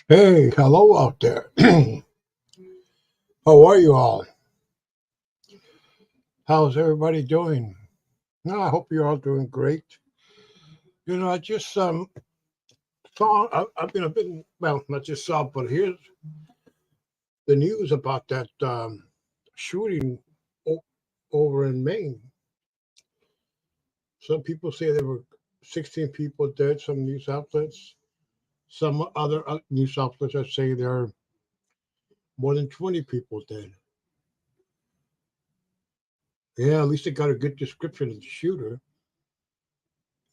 Hey, hello out there. How are you all? How's everybody doing? No, I hope you're all doing great. I just saw. I've been well, not just saw, but here's the news about that shooting o- over in Maine. Some people say there were 16 people dead. Some news outlets, some other news outlets are saying there are more than 20 people dead. Yeah, at least they got a good description of the shooter.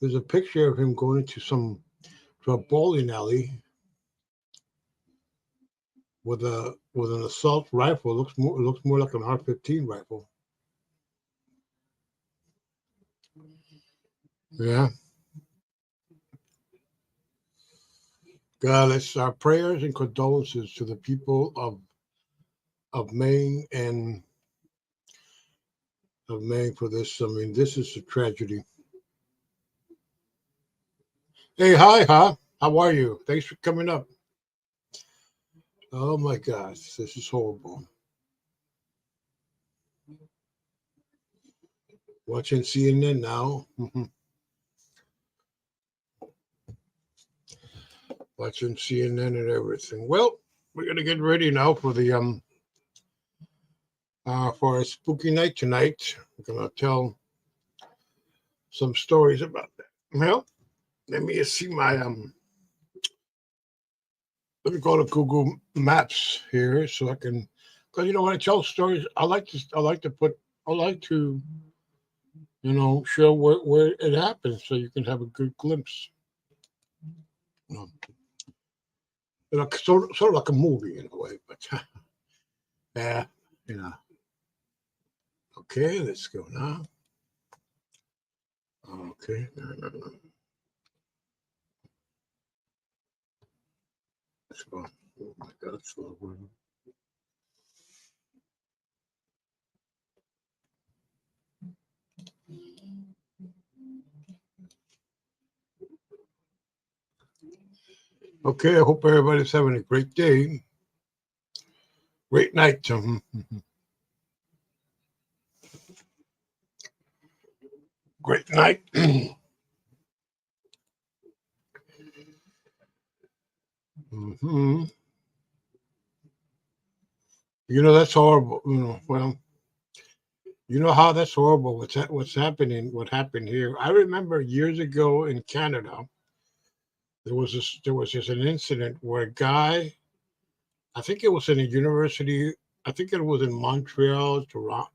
There's a picture of him going to a bowling alley with an assault rifle. It looks more like an R-15 rifle. Yeah. God, it's our prayers and condolences to the people of Maine and of Maine for this. I mean, this is a tragedy. Hey, hi, huh? How are you? Thanks for coming up. Oh my gosh, this is horrible. Watching CNN now. Watching CNN and everything. Well, we're gonna get ready now for a spooky night tonight. We're gonna tell some stories about that. Well, let me see my let me go to Google Maps here so I can, because when I tell stories, I like to show where it happens so you can have a good glimpse. Um, sort of like a movie in a way, but yeah, you know. Okay, let's go now. Okay, no. Let's go. Oh my God, it's slow. Okay, I hope everybody's having a great day, great night. Great night. hmm that's horrible. Well, how that's horrible. What's happening? What happened here? I remember years ago in Canada, there was an incident where a guy, I think it was in a university, I think it was in Montreal, Toronto,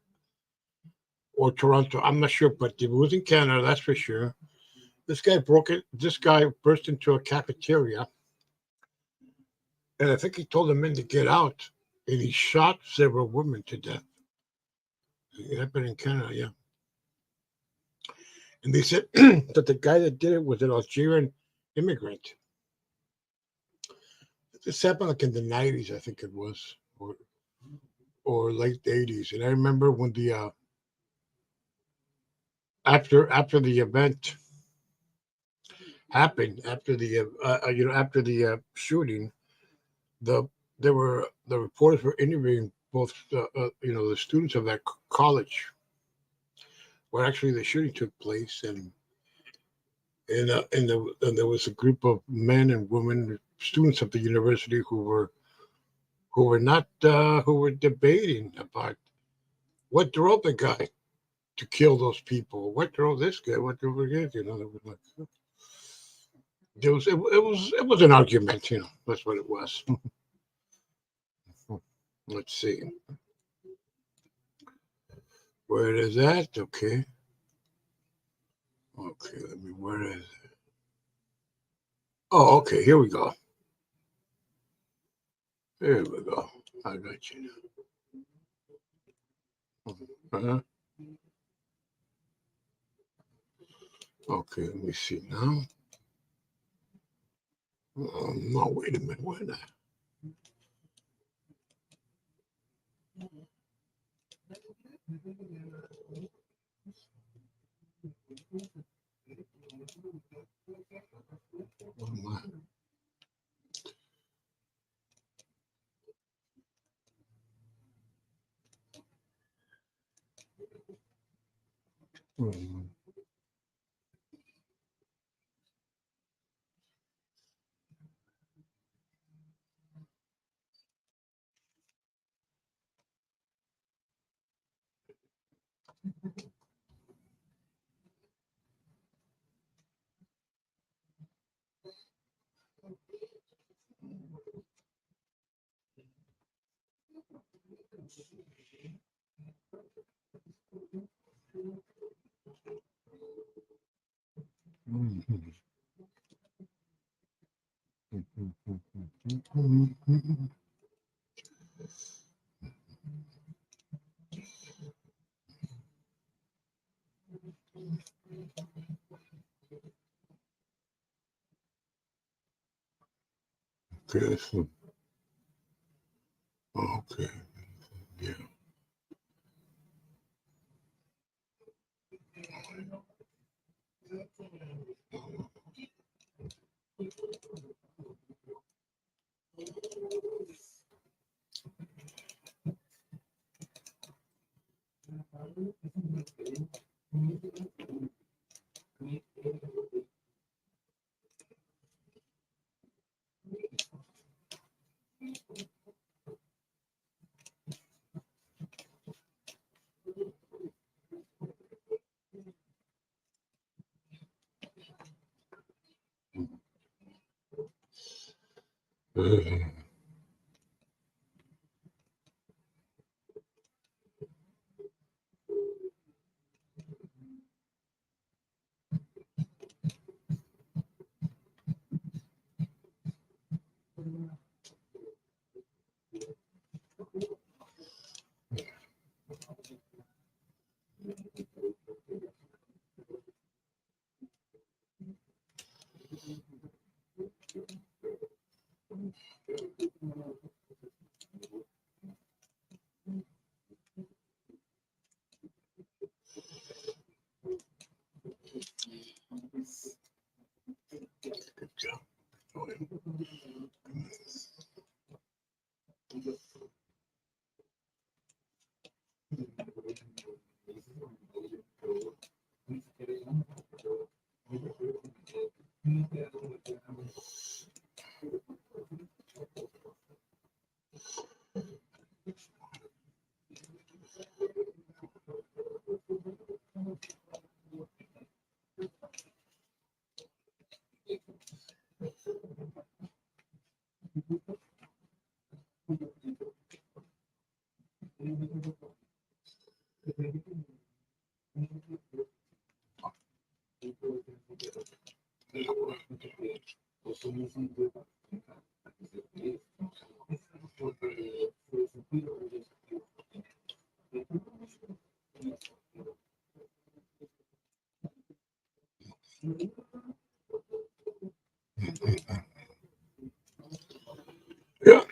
or Toronto. I'm not sure, but it was in Canada, that's for sure. This guy broke it. This guy burst into a cafeteria, and I think he told the men to get out, and he shot several women to death. It happened in Canada, yeah. And they said that the guy that did it was an Algerian immigrant. This happened like in the 90s, I think it was, or late 80s. And I remember when the after the event happened, after the shooting, the the reporters were interviewing both the students of that college where actually the shooting took place, and there was a group of men and women, students of the university who were debating about what drove the guy to kill those people, what drove this guy, what drove the guy. There was like it was an argument. That's what it was. Let's see where it is at. Okay, let me where is it? Oh, okay, here we go. Here we go. I got you. Uh-huh. Okay, let me see now. No, wait a minute. Where that? Okay, so, okay, yeah. Good job. Yeah.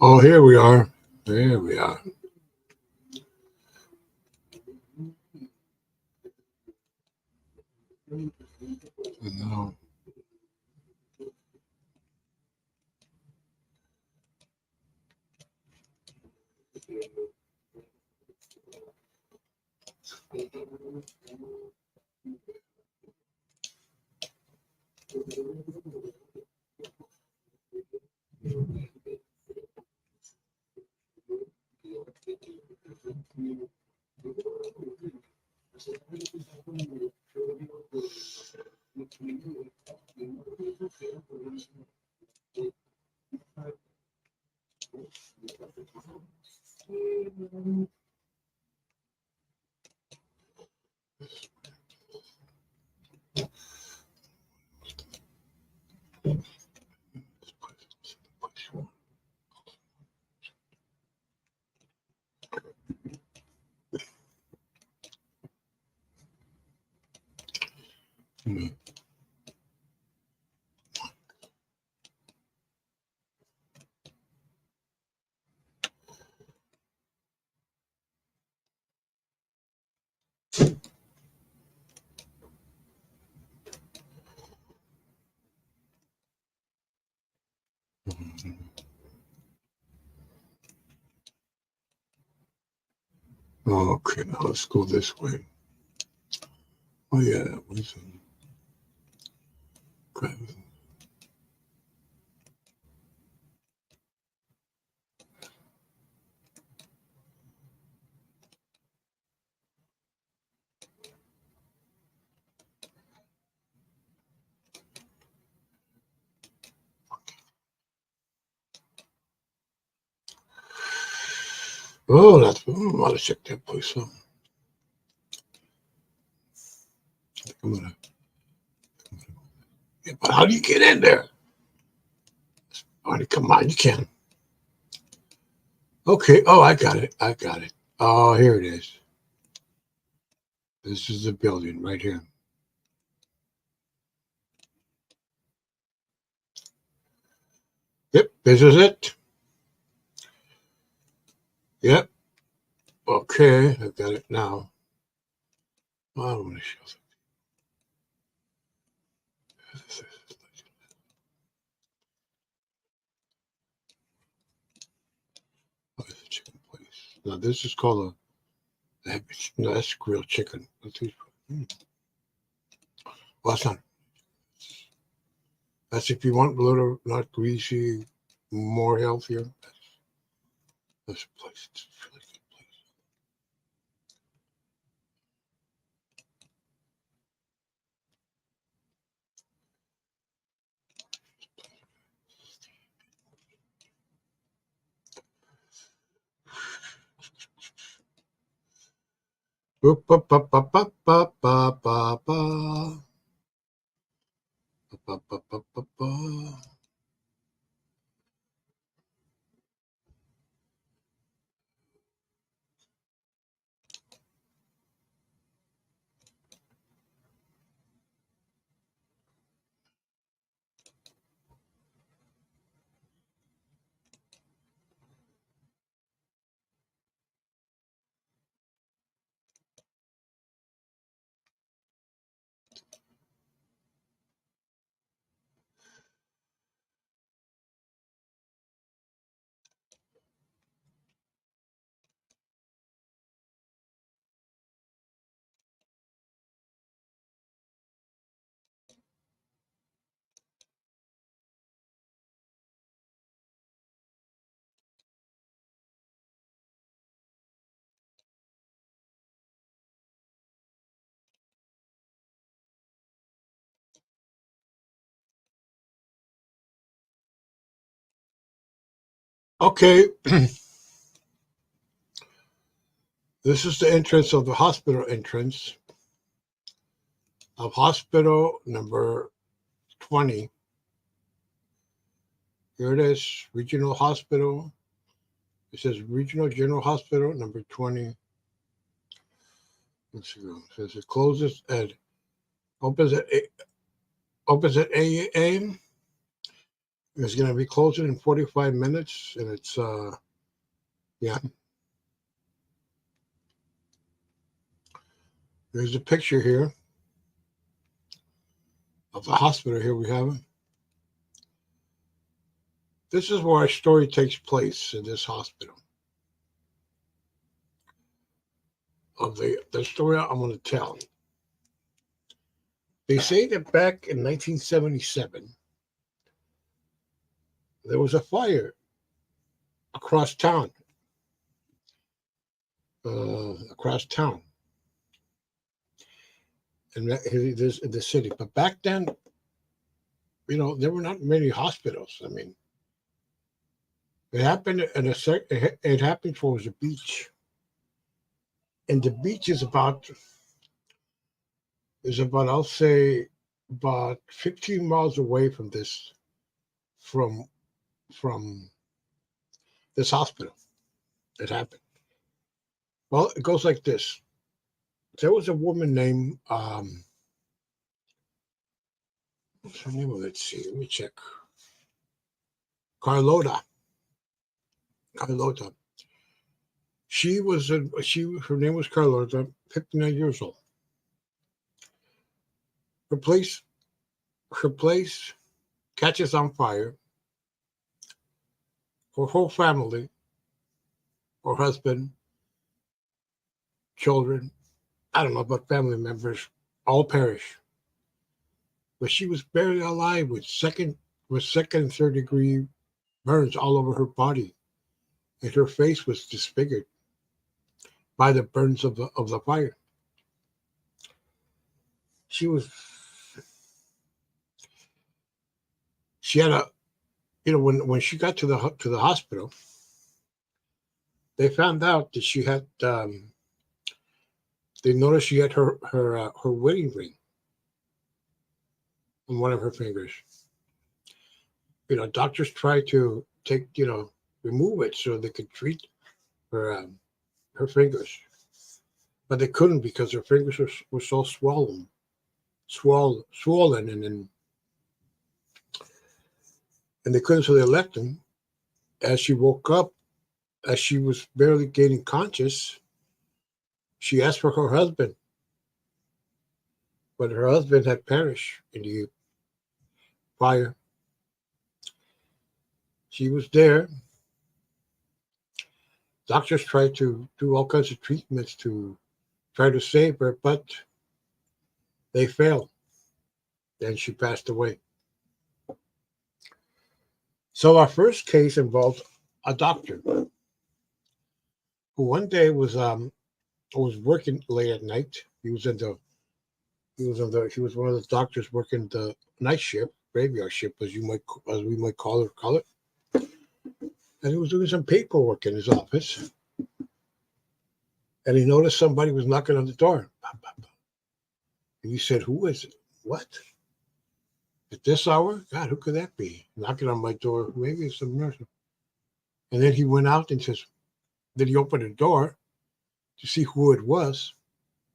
Oh, here we are. There we are. No. Okay, now let's go this way. Oh yeah, oh, that's. I gotta check that place out. I'm gonna. Yeah, but how do you get in there? Oh, come on, you can. Okay. Oh, I got it. I got it. Oh, here it is. This is the building right here. Yep, this is it. Yep. Okay, I got it now. Oh, I'm gonna show something. Oh, it's a chicken place. Now this is called a. No, that's grilled chicken. Well, that's not. That's if you want a little not greasy, more healthier. That's a place. It's a really good place. Boop, ba, ba, ba, ba, ba, ba, ba, ba. Ba, ba, ba, ba, ba. Okay, this is the entrance of the hospital entrance of hospital number 20. Here it is, Regional Hospital. It says Regional General Hospital number 20. Let's see. It says it closes at opens at 8 a.m. It's going to be closing in 45 minutes, and it's yeah. There's a picture here of the hospital. Here we have it. This is where our story takes place in this hospital. Of the story I'm going to tell. They say that back in 1977, there was a fire across town. Across town in the city. But back then, there were not many hospitals. I mean, it happened it happened towards the beach. And the beach is about I'll say about 15 miles away from from from this hospital. It happened. Well, it goes like this. There was a woman named what's her name? Let's see. Let me check. Carlota. Carlota. Her name was Carlota, 59 years old. Her place catches on fire. her whole family, her husband, children, I don't know, but family members, all perished. But she was barely alive with second and third degree burns all over her body, and her face was disfigured by the burns of the fire. She was she had a when she got to the hospital, they found out that she had they noticed she had her wedding ring on one of her fingers. Doctors tried to remove it so they could treat her fingers, but they couldn't because her fingers were so swollen, and they couldn't, so they left them. As she woke up, as she was barely gaining conscious, she asked for her husband, but her husband had perished in the fire. She was there. Doctors tried to do all kinds of treatments to try to save her, but they failed, and she passed away. So our first case involves a doctor who one day was working late at night. He was one of the doctors working the night shift, graveyard shift, as we might call it. And he was doing some paperwork in his office, and he noticed somebody was knocking on the door. And he said, "Who is it? What? At this hour? God, who could that be? Knocking on my door? Maybe it's some nurse." And then he went out and then he opened the door to see who it was.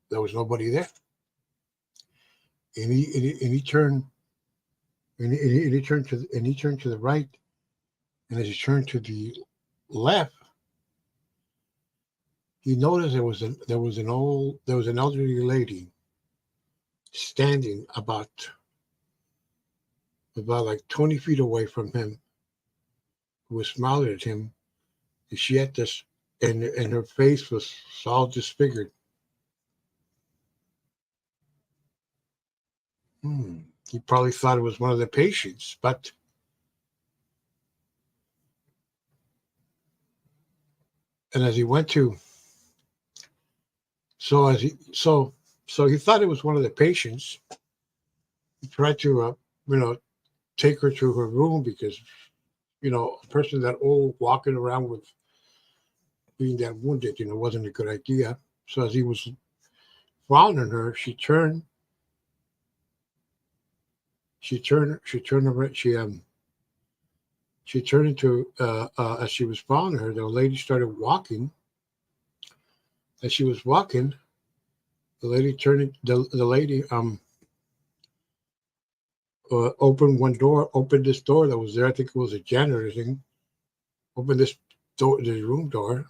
There was nobody there. And he turned to the right, and as he turned to the left, he noticed there was an elderly lady standing about like 20 feet away from him, who was smiling at him. And she had this, and her face was all disfigured. He probably thought it was one of the patients, but and as he went to, so he thought it was one of the patients. He tried to, take her to her room because, a person that old walking around with being that wounded, wasn't a good idea. So as he was following her, she turned into as she was following her, the lady started walking. As she was walking, the lady opened this door that was there. I think it was a janitor thing. Opened this door, the room door,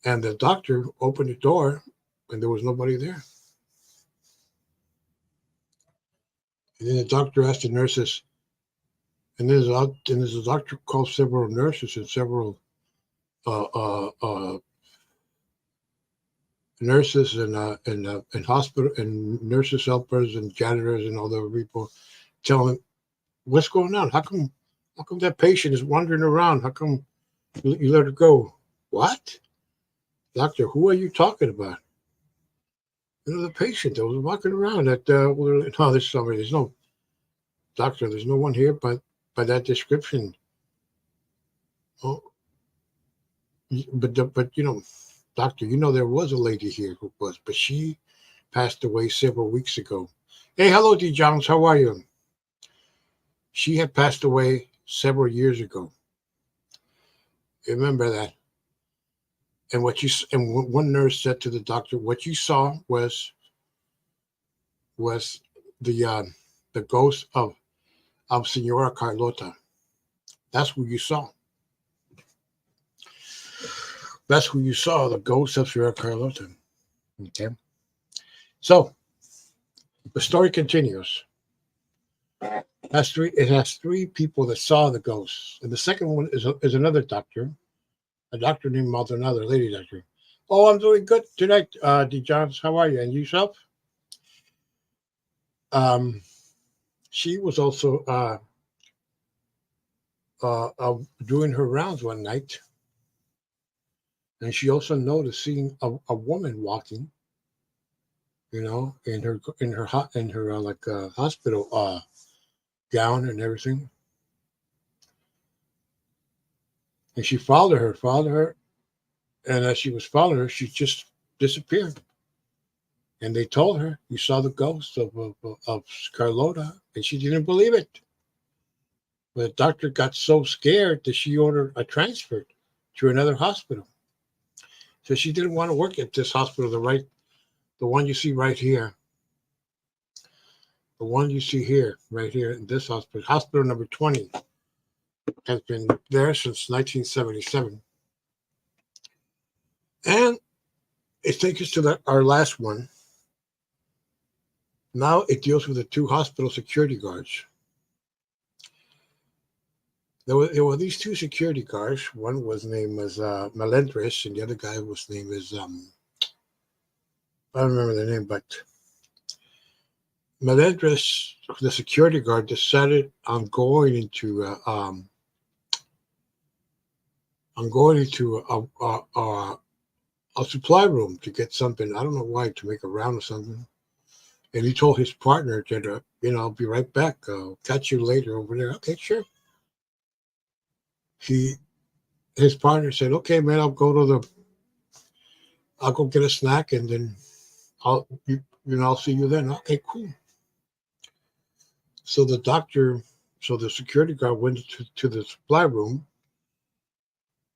and the doctor opened the door, and there was nobody there. And then the doctor asked the nurses, and there's a doctor called several nurses and several nurses and hospital and nurses helpers and janitors and all the people, telling him, "What's going on? How come that patient is wandering around? How come you let her go?" "What? Doctor, who are you talking about?" "The patient that was walking around at no, there's somebody. There's no doctor. There's no one here by that description." "Oh, but doctor, there was a lady here who was, but she passed away several weeks ago." "Hey, hello, D. Jones. How are you?" "She had passed away several years ago. Remember that." And one nurse said to the doctor, "What you saw was the ghost of Senora Carlota. That's who you saw. That's who you saw, the ghost of Senora Carlota." Okay. So the story continues. It has three people that saw the ghosts, and the second one is another doctor, a doctor named Maldonado, a lady doctor. Oh, I'm doing good tonight, D. Johns. How are you? And yourself? Um, she was also doing her rounds one night, and she also noticed seeing a woman walking, in her like hospital gown and everything. And she followed her, and as she was following her, she just disappeared. And they told her, "You saw the ghost of Carlota," and she didn't believe it. But the doctor got so scared that she ordered a transfer to another hospital. So she didn't want to work at this hospital, the one you see right here, the one you see here, right here in this hospital, hospital number 20, has been there since 1977. And it takes us to our last one. Now it deals with the two hospital security guards. There were these two security guards. One was named as Melendres, and the other guy was named as I don't remember the name, but Melendres, the security guard, decided I'm going into a supply room to get something. I don't know why, to make a round or something. And he told his partner that, I'll be right back. Catch you later over there. Okay, sure. His partner said, "Okay, man, I'll go get a snack, and then I'll see you then." Okay, cool. So the security guard went to the supply room,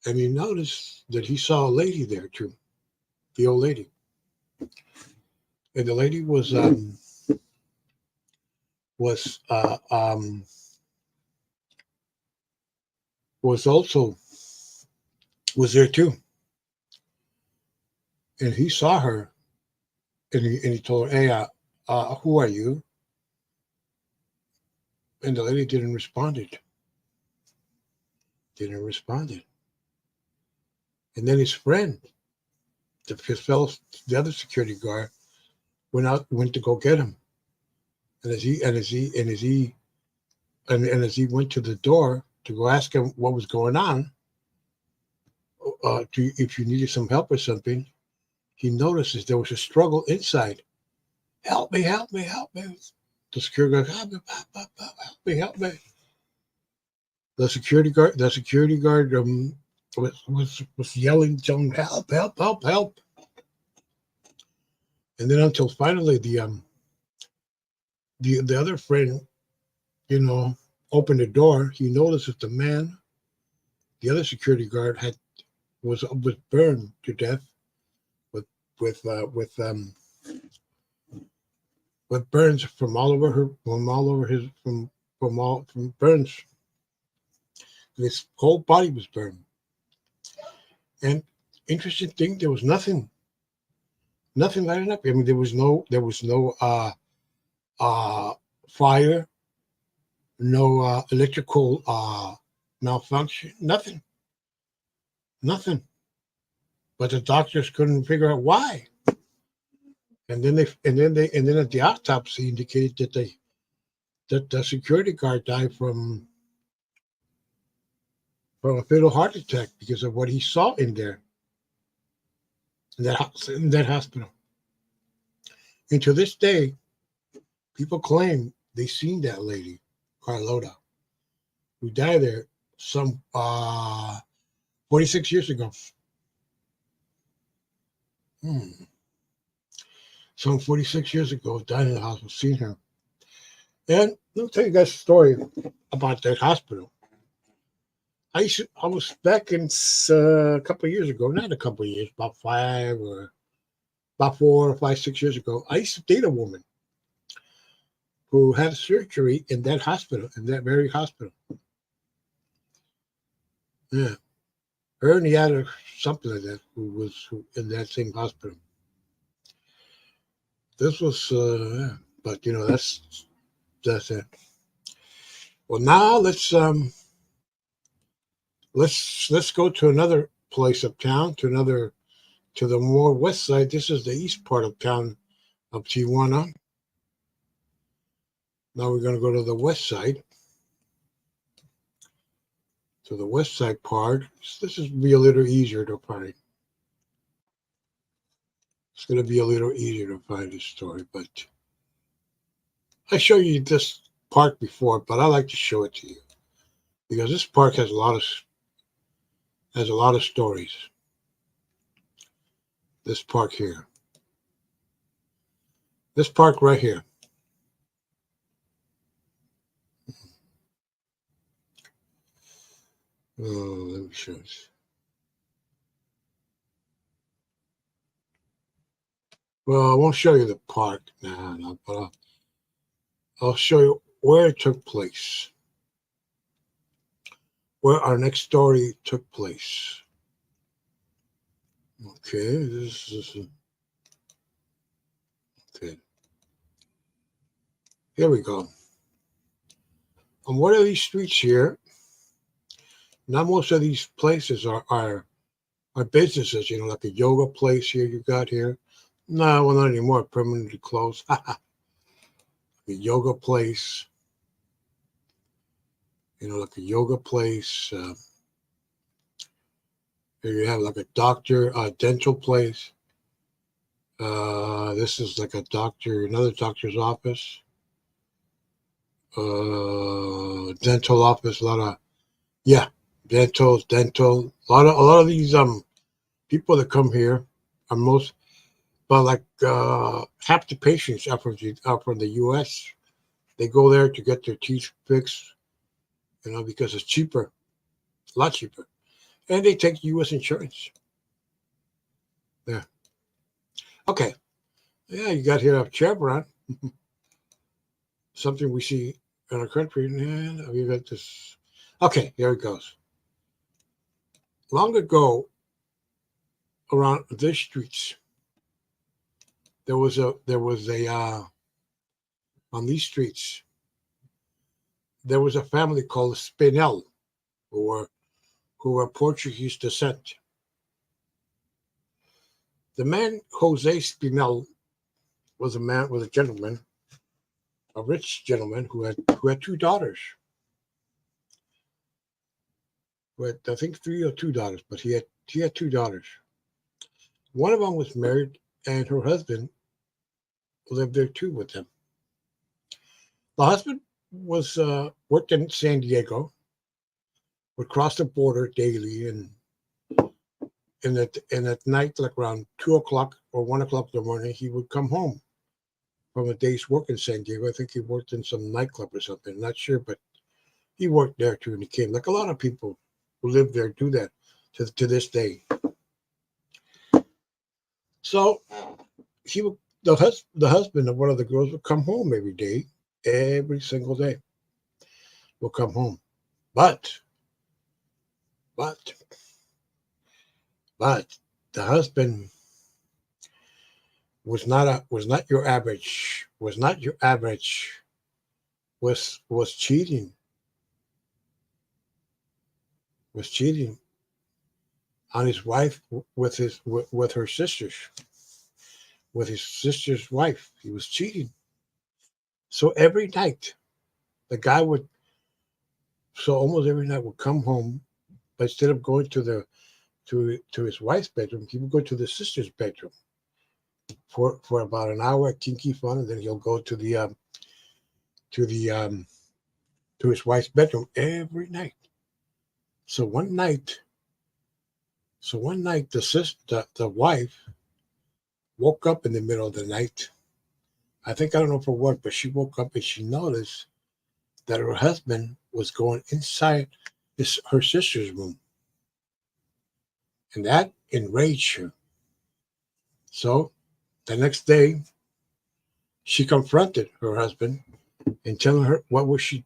and he noticed that he saw a lady there too, the old lady, and the lady was also was there too, and he saw her, and he told her, "Hey, who are you?" And the lady didn't respond. Didn't respond. And then his friend, the other security guard, went to go get him. And as he went to the door to go ask him what was going on, if you needed some help or something, he notices there was a struggle inside. "Help me! Help me! Help me!" The security guard, "Help me! Help me!" The security guard was yelling, telling, "Help! Help! Help! Help!" And then until finally the other friend, you know, opened the door, he noticed that the other security guard, was burned to death with with uh, with um with burns from all over his from burns. His whole body was burned. And interesting thing, there was nothing lighting up. I mean, there was no uh fire, no electrical malfunction, nothing. But the doctors couldn't figure out why. And then at the autopsy indicated that the security guard died from a fatal heart attack because of what he saw in there, in that hospital. And to this day, people claim they seen that lady, Carlota, who died there some 46 years ago. Some 46 years ago, died in the hospital, seen her. And let me tell you guys a story about that hospital. I was back in a couple of years ago, not a couple of years, about 4 or 5, 6 years ago. I used to date a woman who had surgery in that hospital, in that very hospital. Yeah, her and the other, something like that, who in that same hospital. This was, yeah, but that's it. Well, now let's go to another place uptown, to the more west side. This is the east part of town of Tijuana. Now we're going to go to the west side, to the west side part. This is be a little easier to find. It's going to be a little easier to find this story, but I showed you this park before, but I like to show it to you because this park has a lot of stories. This park here, this park right here. Oh, let me show this. Well, I won't show you the park now, no, but I'll show you where it took place, where our next story took place. Okay, this is okay. Here we go. On one of these streets here, now most of these places are businesses, like a yoga place here you got here. No, well, not anymore. Permanently closed. The yoga place, like a yoga place. Here you have like a dental place. This is like another doctor's office. Dental office. Dental. A lot of these people that come here are but like half the patients are from the U.S. They go there to get their teeth fixed, because it's cheaper, a lot cheaper, and they take U.S. insurance. Yeah. Okay. Yeah, you got here a Chevron, something we see in our country, and we got this. Okay, here it goes. Long ago, around these streets, there was a on these streets there was a family called Spinel, who were Portuguese descent. The man Jose Spinel was a gentleman, a rich gentleman who had two daughters. Who had, I think, three or two daughters, but he had two daughters. One of them was married, and her husband lived there too with them. The husband was worked in San Diego, would cross the border daily, and at night, like around 2 o'clock or 1 o'clock in the morning, he would come home from a day's work in San Diego. I think he worked in some nightclub or something. I'm not sure, but he worked there too, and he came. Like a lot of people who live there do that to this day. So the husband of one of the girls would come home every single day. Will come home, but but but the husband was not your average. Was cheating. Was cheating on his wife with her sisters. With his sister's wife, he was cheating. So every night, the guy would. So almost every night would come home, but instead of going to his wife's bedroom, he would go to the sister's bedroom for about an hour, kinky fun, and then he'll go to the to his wife's bedroom every night. So one night, the wife woke up in the middle of the night. I don't know for what, but she woke up and she noticed that her husband was going inside her sister's room, and that enraged her. So the next day, she confronted her husband and telling her what was he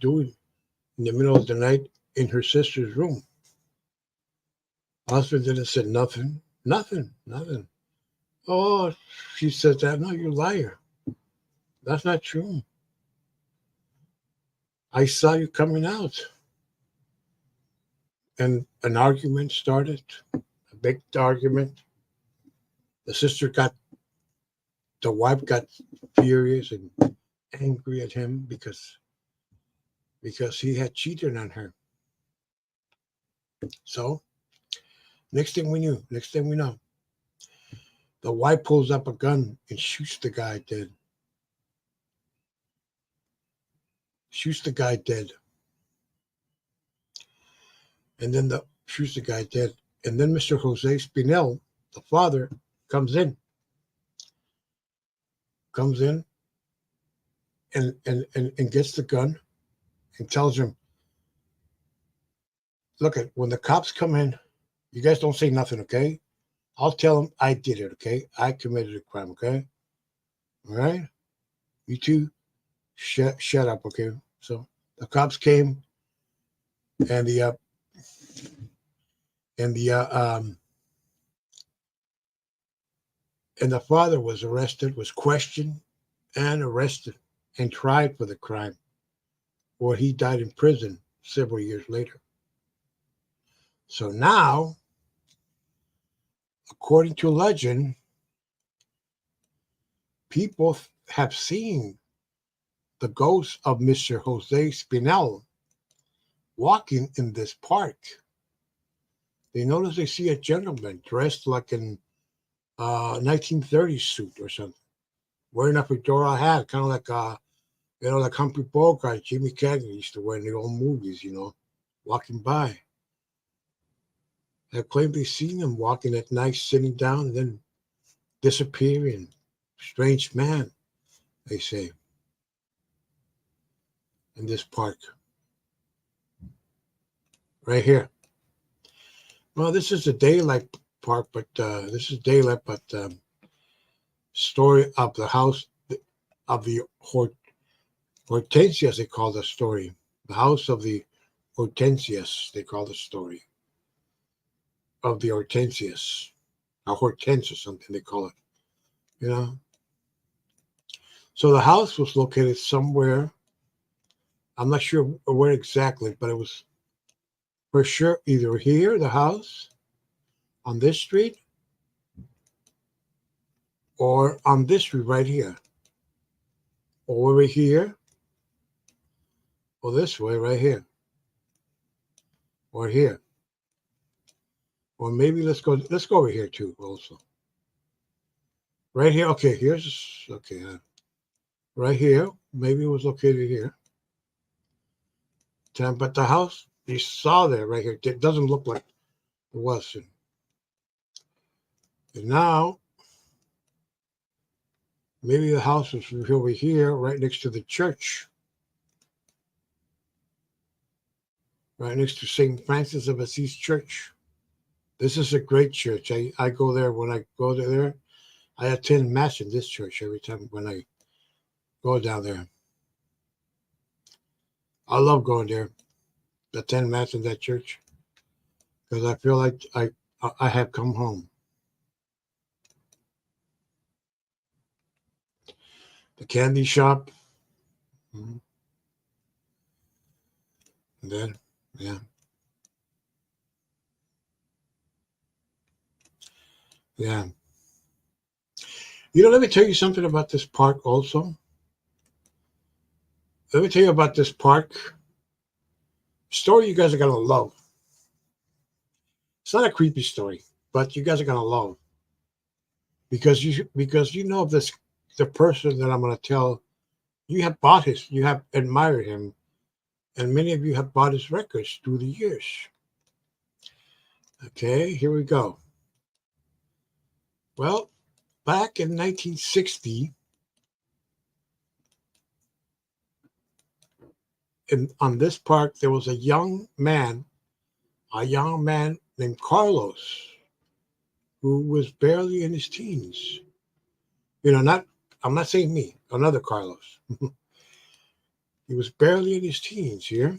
doing in the middle of the night in her sister's room. Husband didn't say nothing, nothing. Oh, she said that. No, you're a liar. That's not true. I saw you coming out. And an argument started, a big argument. The sister got, the wife got furious and angry at him because he had cheated on her. So next thing we know, the wife pulls up a gun and shoots the guy dead. Shoots the guy dead. And then the shoots the guy dead. And then Mr. Jose Spinel, the father, comes in and gets the gun and tells him, look, when the cops come in, you guys don't say nothing, okay? I'll tell them I did it, okay? I committed a crime, okay? All right? You two, shut up, okay? So the cops came, and and the and the father was arrested, was questioned, and arrested, and tried for the crime, where he died in prison several years later. So now, according to legend, people have seen the ghost of Mr. Jose Spinel walking in this park. They notice they see a gentleman dressed like in 1930s suit or something, wearing a fedora hat, kind of like like Humphrey Bogart, Jimmy Cagney used to wear in the old movies, walking by. They claim they've seen him walking at night, sitting down, and then disappearing. Strange man, they say, in this park. Right here. Well, this is the daylight park, but this is daylight, but story of the house of the Hortensias, they call the story. The house of the Hortensias, they call the story. Of the Hortensias. A hortense or something they call it. So the house was located somewhere. I'm not sure where exactly, but it was for sure either here, the house, on this street, or on this street right here, or over here, or this way right here, or here, or maybe let's go over here too also. Right here, okay, right here, maybe it was located here. But the house you saw there right here, it doesn't look like it was. And now, maybe the house is over here, right next to the church. Right next to St. Francis of Assisi Church. This is a great church. I go there. When I go there, I attend Mass in this church every time when I go down there. I love going there, attend Mass in that church, because I feel like I have come home. The candy shop. Mm-hmm. And then, yeah. Yeah. Let me tell you something about this park also. Let me tell you about this park. Story you guys are going to love. It's not a creepy story, but you guys are going to love. Because you know this, the person that I'm going to tell, you have admired him, and many of you have bought his records through the years. Okay, here we go. Well, back in 1960, on this park, there was a young man named Carlos, who was barely in his teens. I'm not saying me, another Carlos. He was barely in his teens here.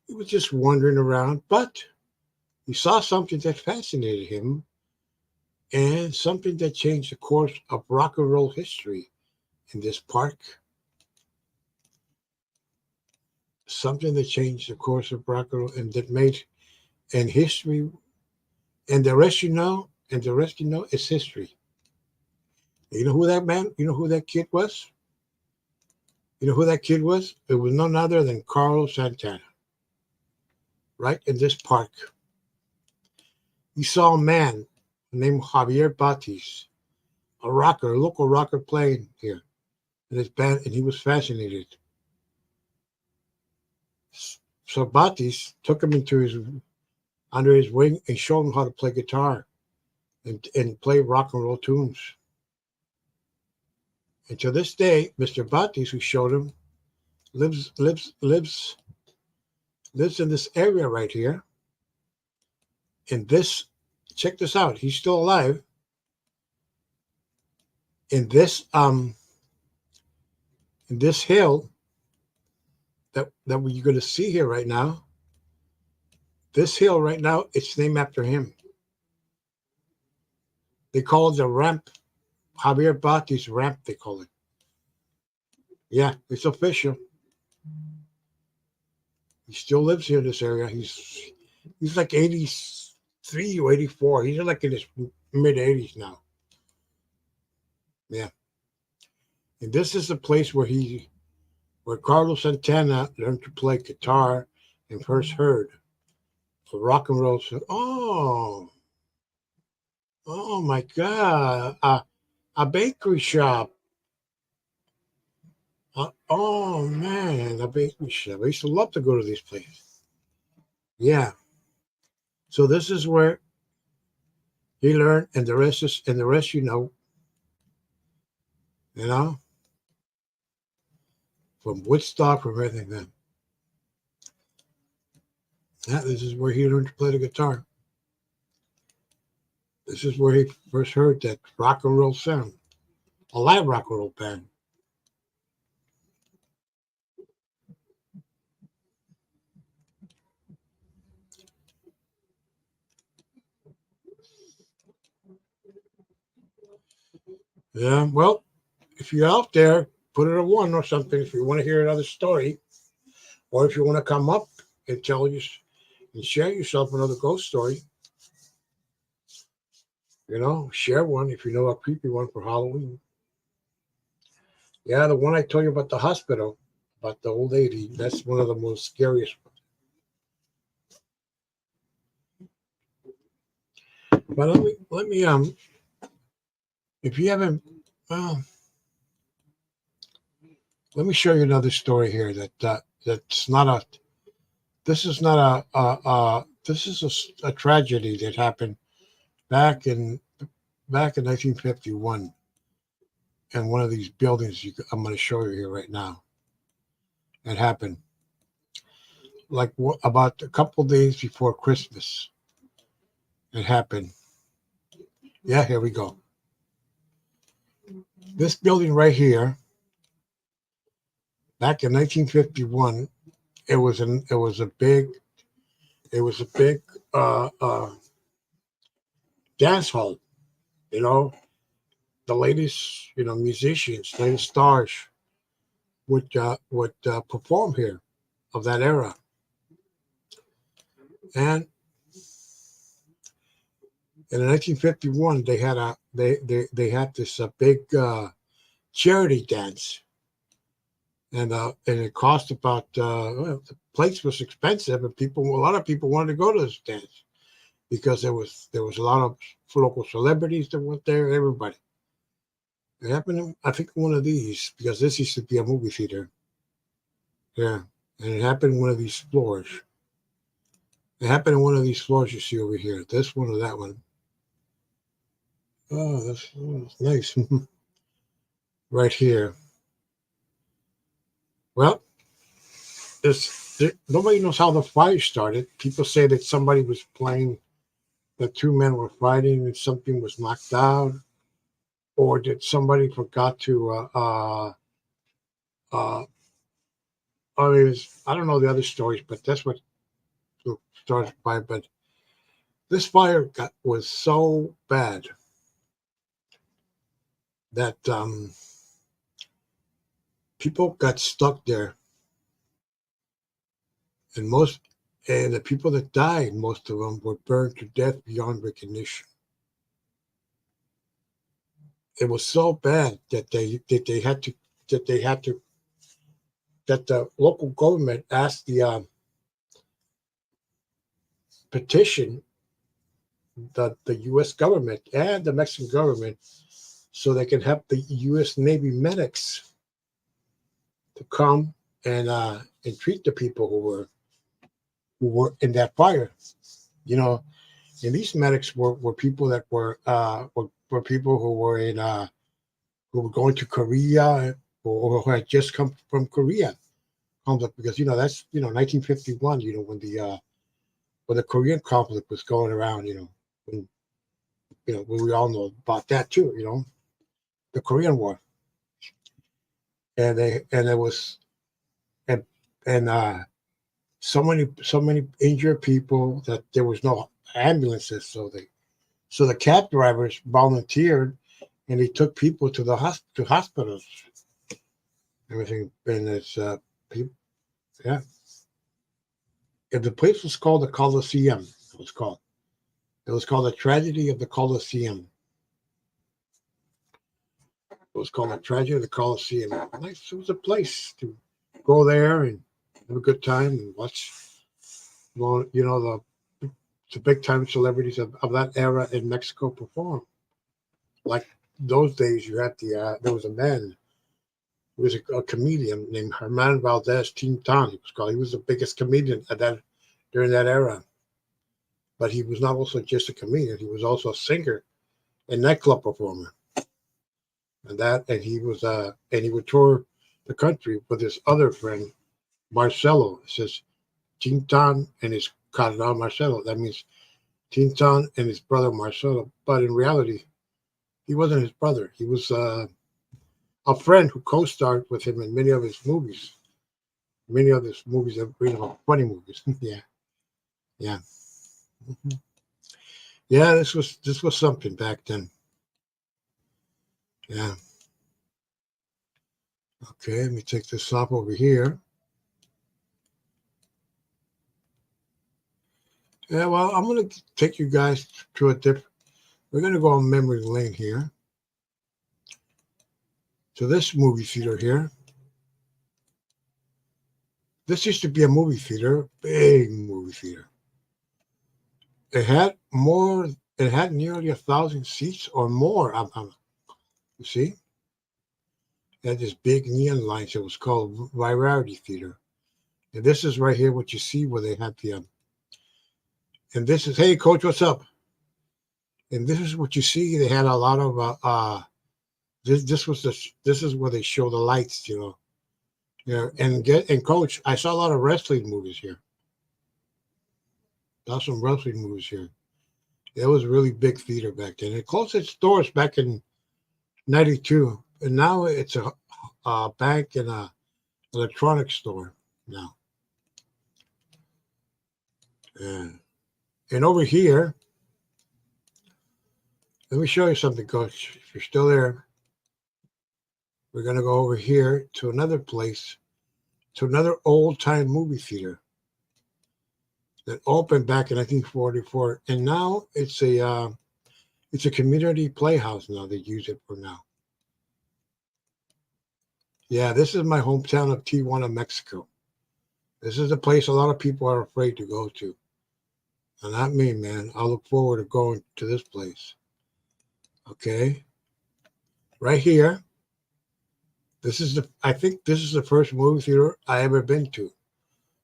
He was just wandering around, but he saw something that fascinated him, and something that changed the course of rock and roll history in this park. something that changed the course of rock and roll and that made and history and the rest is history. You know who that man? You know who that kid was? You know who that kid was? It was none other than Carlos Santana. Right in this park, he saw a man named Javier Batis, a rocker, a local rocker playing here in his band, and he was fascinated. So Batis took him into his under his wing and showed him how to play guitar and play rock and roll tunes. And to this day, Mr. Batis, who showed him, lives lives lives lives in this area right here. In this, check this out. He's still alive. In this in this hill that you're going to see here right now. This hill right now, it's named after him. They call it the ramp. Javier Batis ramp, they call it. Yeah, it's official. He still lives here in this area. He's like 83 or 84. He's like in his mid 80s now. Yeah. And this is the place where Carlos Santana learned to play guitar and first heard of rock and roll. So, oh my God. A bakery shop. Oh man, a bakery shop. I used to love to go to these places. Yeah. So this is where he learned, and the rest you know, from Woodstock, from everything. Then, yeah, this is where he learned to play the guitar. This is where he first heard that rock and roll sound, a live rock and roll band. Yeah, well, if you're out there, put it a one or something. If you want to hear another story, or if you want to come up and tell you and share yourself another ghost story, share one if you know a creepy one for Halloween. Yeah, the one I told you about the hospital, about the old lady, that's one of the most scariest ones. But let me if you haven't well, let me show you another story here that's not a this is not this is a tragedy that happened back in back in 1951 in one of these buildings I'm going to show you here right now. It happened like about a couple days before Christmas. It happened. Yeah, here we go. This building right here, back in 1951, it was a big uh, uh, dance hall. You know, the latest musicians, latest stars would perform here of that era. And in 1951, they had this big charity dance, and it cost about well, the place was expensive, and a lot of people wanted to go to this dance because there was a lot of local celebrities that went there. Everybody. It happened, I think, one of these because this used to be a movie theater. Yeah, and it happened in one of these floors. It happened in one of these floors you see over here. This one or that one. That's nice. Right here. Well, nobody knows how the fire started. People say that somebody was playing, the two men were fighting, and something was knocked out, or did somebody forgot to uh, I don't know the other stories, but that's what started by. But this fire was so bad that people got stuck there And the people that died, most of them were burned to death beyond recognition. It was so bad that they had to that they had to that the local government asked the petition the U.S. government and the Mexican government so they can have the U.S. Navy medics to come and treat the people who were in that fire. You know, and these medics were people that were people who were in who were going to Korea or who had just come from Korea. Comes up because that's 1951. When the Korean conflict was going around. When, we all know about that too. The Korean War, and there was and so many injured people that there was no ambulances, so the cab drivers volunteered and they took people to to hospitals. Everything, and it's people, yeah. And the place was called the Coliseum. It was called the Tragedy of the Coliseum. It was called the Tragedy of the Coliseum. Nice. It was a place to go there and have a good time and watch. Well, the big time celebrities of that era in Mexico perform. Like those days, you had there was a man who was a comedian named Herman Valdez Tintan. He was the biggest comedian during that era. But he was not also just a comedian; he was also a singer and nightclub performer. And he would tour the country with his other friend Marcelo. It says Tintan and his Carnal Marcelo. That means Tintan and his brother Marcelo. But in reality, he wasn't his brother. He was a friend who co-starred with him in many of his movies. Many of his movies are funny movies. Yeah, yeah, yeah. This was something back then. Yeah. Okay, let me take this off over here. Yeah, well, I'm going to take you guys to a different. We're going to go on memory lane here. So this movie theater here. This used to be a movie theater, big movie theater. It had more. It had nearly 1,000 seats or more. You see, it had this big neon lights. It was called Variety Theater. And this is right here what you see where they had the. And this is, hey, coach, what's up? And this is what you see. They had a lot of this is where they show the lights, Yeah, and coach, I saw a lot of wrestling movies here. Saw some wrestling movies here. It was a really big theater back then. It closed its doors back in '92, and now it's a bank and a electronics store now. And over here, let me show you something, coach. If you're still there, we're going to go over here to another place, to another old-time movie theater that opened back in 1944, and now it's a community playhouse now. They use it for now. Yeah, this is my hometown of Tijuana, Mexico. This is a place a lot of people are afraid to go to. And not me, man. I look forward to going to this place. Okay. Right here. I think this is the first movie theater I ever been to.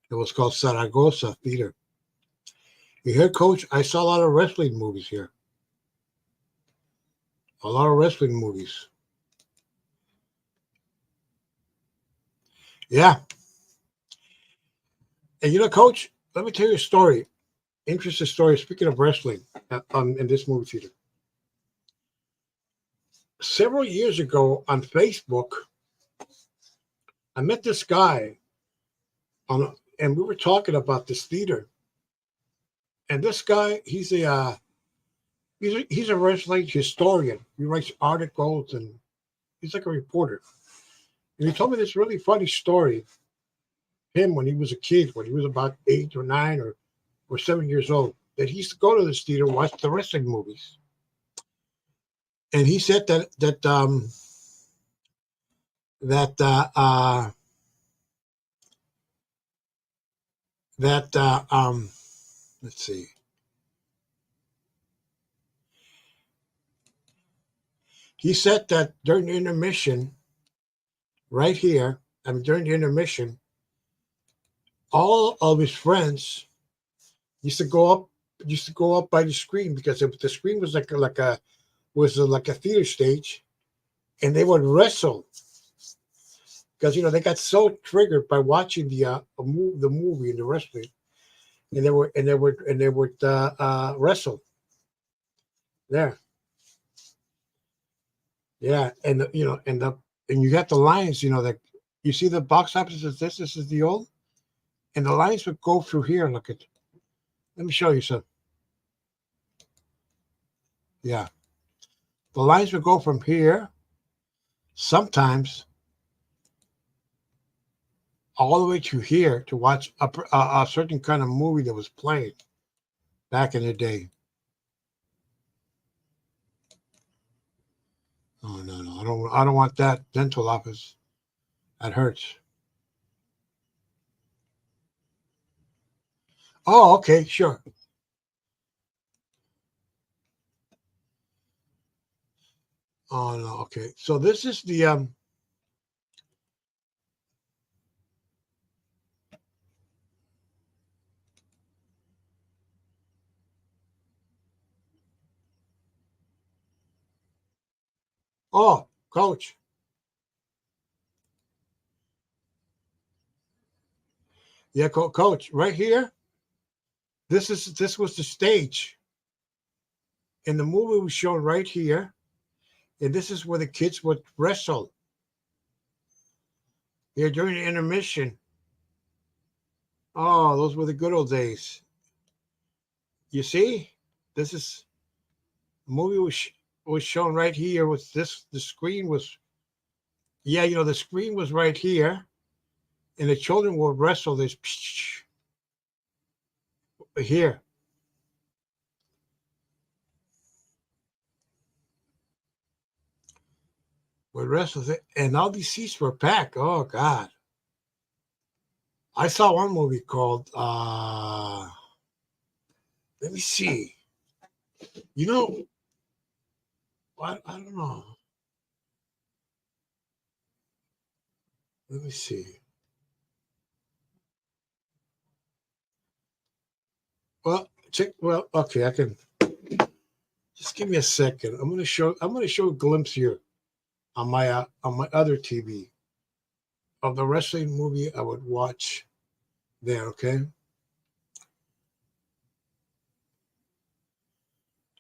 It was called Zaragoza Theater. You hear, coach? I saw a lot of wrestling movies here. A lot of wrestling movies. Yeah. And coach, let me tell you a story. Interesting story. Speaking of wrestling, in this movie theater. Several years ago on Facebook, I met this guy and we were talking about this theater. And this guy, he's a wrestling historian. He writes articles and he's like a reporter. And he told me this really funny story. him when he was a kid, when he was about 8 or 9 or 7 years old, that he used to go to this theater and watch the wrestling movies. And he said that that let's see. He said that during the intermission, right here, during the intermission, all of his friends used to go up by the screen, because the screen was like a theater stage, and they would wrestle because they got so triggered by watching the movie and the wrestling, and they would wrestle there. Yeah, and and you got the lines. That you see the box office is this. This is the old, and the lines would go through here. Look at. Let me show you some. Yeah, the lines would go from here. Sometimes all the way to here to watch a certain kind of movie that was playing back in the day. Oh no, I don't want that dental office. That hurts. Oh, okay, sure. Oh no, okay. So this is the oh, coach. Yeah, coach, right here. This was the stage, and the movie was shown right here, and this is where the kids would wrestle. Yeah, during the intermission. Oh, those were the good old days. You see, this is the movie was shown right here. Was this the screen was? Yeah, the screen was right here, and the children would wrestle this here. Would wrestle it, and all these seats were packed. Oh God. I saw one movie called let me see. You know, I don't know. Let me see. Well, okay, I can just give me a second. I'm gonna show a glimpse here on my other TV of the wrestling movie I would watch there, okay?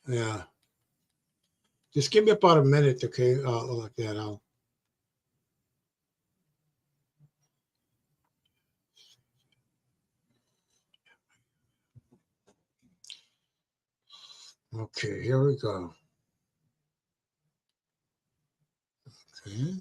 Yeah. Just give me about a minute, okay? Like that. Okay, here we go. Okay.